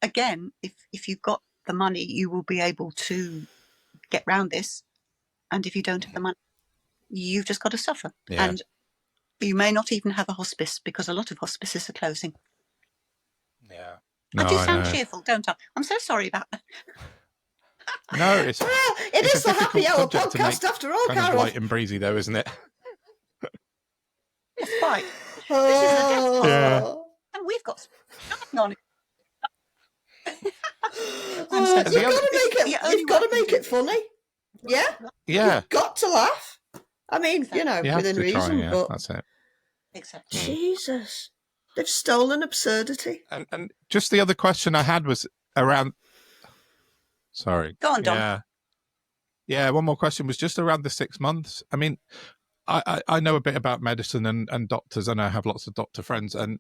again, if you've got the money, you will be able to get round this, and if you don't have the money, you've just got to suffer. And you may not even have a hospice, because a lot of hospices are closing. Yeah. I do sound cheerful, don't I? I'm so sorry about that. No, it's it is the Happy Hour podcast after all, kind Carol. of light and breezy, though, isn't it? It's quite. Oh. Yeah. And we've got on it. You've got to make it funny. Yeah. Yeah. You've got to laugh. I mean, you know, within reason, but that's it. Exactly. Jesus, they've stolen absurdity. And just the other question I had was around. Sorry. Go on, Don. Yeah. One more question was just around the 6 months. I mean, I know a bit about medicine and doctors, and I have lots of doctor friends, and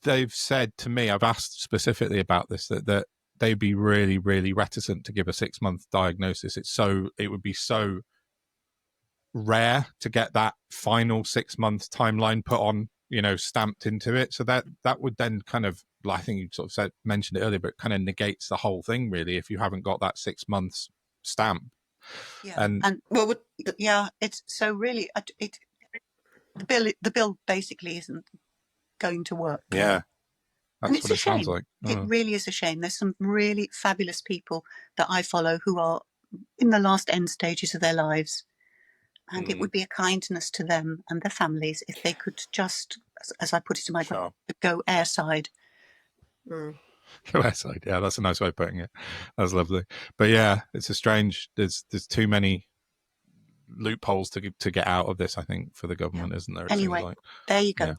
they've said to me, I've asked specifically about this, that they'd be really, really reticent to give a 6 month diagnosis. It would be so rare to get that final 6 month timeline put on, stamped into it. So that would then kind of, I think you sort of mentioned it earlier, but kind of negates the whole thing really if you haven't got that 6 months stamp. Yeah. And well, it's so really the bill basically isn't going to work. Yeah. That's and it's what a it shame. sounds like. It really is a shame. There's some really fabulous people that I follow who are in the last end stages of their lives. And it would be a kindness to them and their families if they could just, as I put it to my brother, go airside. Go airside. Yeah, that's a nice way of putting it. That's lovely. But yeah, it's a strange. There's too many loopholes to get out of this, I think, for the government, isn't there? Anyway, there you go. Yeah.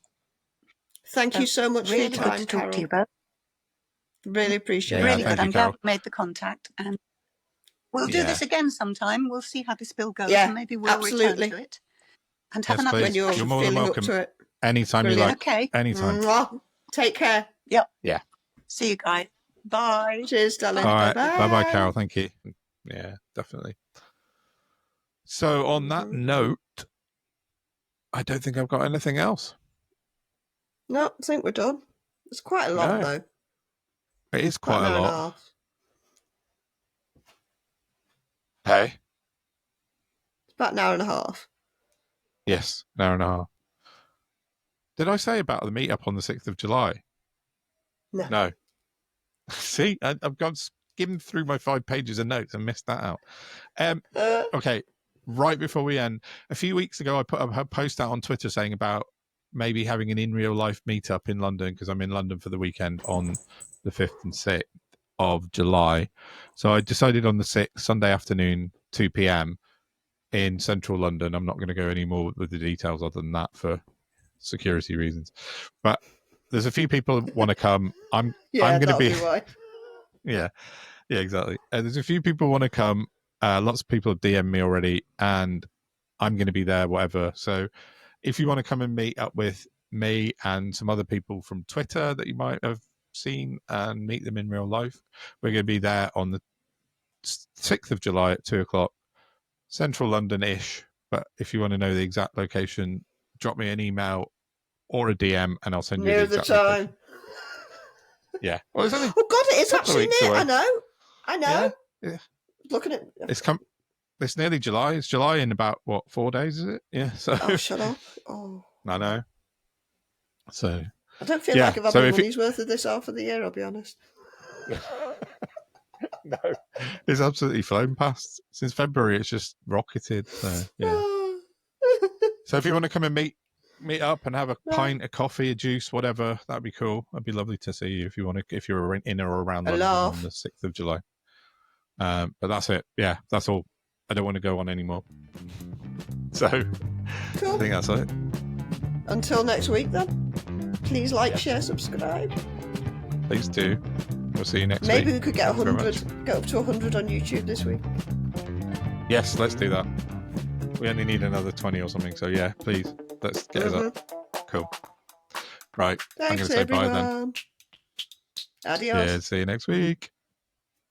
Thank you so much really for your time, good to talk Carol. to you both. Really appreciate it. Really good. I'm Carol. glad we made the contact, and we'll do this again sometime. We'll see how this bill goes, and maybe we'll return to it. And have another when you're more than welcome. To it. Anytime you like. Okay. Anytime. Take care. Yep. Yeah. See you guys. Bye. Cheers, darling. All right. Bye-bye. Bye-bye, Carol. Thank you. Yeah, definitely. So on that note, I don't think I've got anything else. No, I think we're done. It's quite a lot, though. It is quite a lot. Hey? It's about an hour and a half. Yes, an hour and a half. Did I say about the meetup on the 6th of July? No. See, I've gone skimmed through my 5 pages of notes and missed that out. Okay, right before we end, a few weeks ago I put a post out on Twitter saying about maybe having an in real life meetup in London, because I'm in London for the weekend on the 5th and 6th of July. So I decided on the 6th, Sunday afternoon, 2 p.m. in central London. I'm not going to go any more with the details other than that for security reasons. But there's a few people who want to come. I'm going to be why. Yeah, exactly. There's a few people want to come. Lots of people have DM'd me already, and I'm going to be there, whatever. So if you want to come and meet up with me and some other people from Twitter that you might have seen and meet them in real life, we're going to be there on the 6th of July at 2:00, central London-ish. But if you want to know the exact location, drop me an email or a DM and I'll send you the exact time. Yeah. Well, it's only Oh God, it is a couple of actually weeks near. away. I know. Yeah. Looking at It's nearly July. It's July in about 4 days, is it? Yeah. So oh, shut up. Oh, I know. So I don't feel like I've had my money's worth of this half of the year. I'll be honest. No, it's absolutely flown past since February. It's just rocketed. So yeah. So if you want to come and meet up and have a pint, a coffee, a juice, whatever, that'd be cool. It'd be lovely to see you if you want to. If you're in or around London on the 6th of July. But that's it. Yeah, that's all. I don't want to go on anymore. So Cool. I think that's it. Until next week, then. Please like, share, subscribe. Please do. We'll see you next Maybe week. we could get Thanks very 100, get up to 100 on YouTube this week. Yes, let's do that. We only need another 20 or something. So yeah, please, let's get us up. Cool. Right. I'm going Thanks, to say everyone. bye then. Adios. Yeah, see you next week.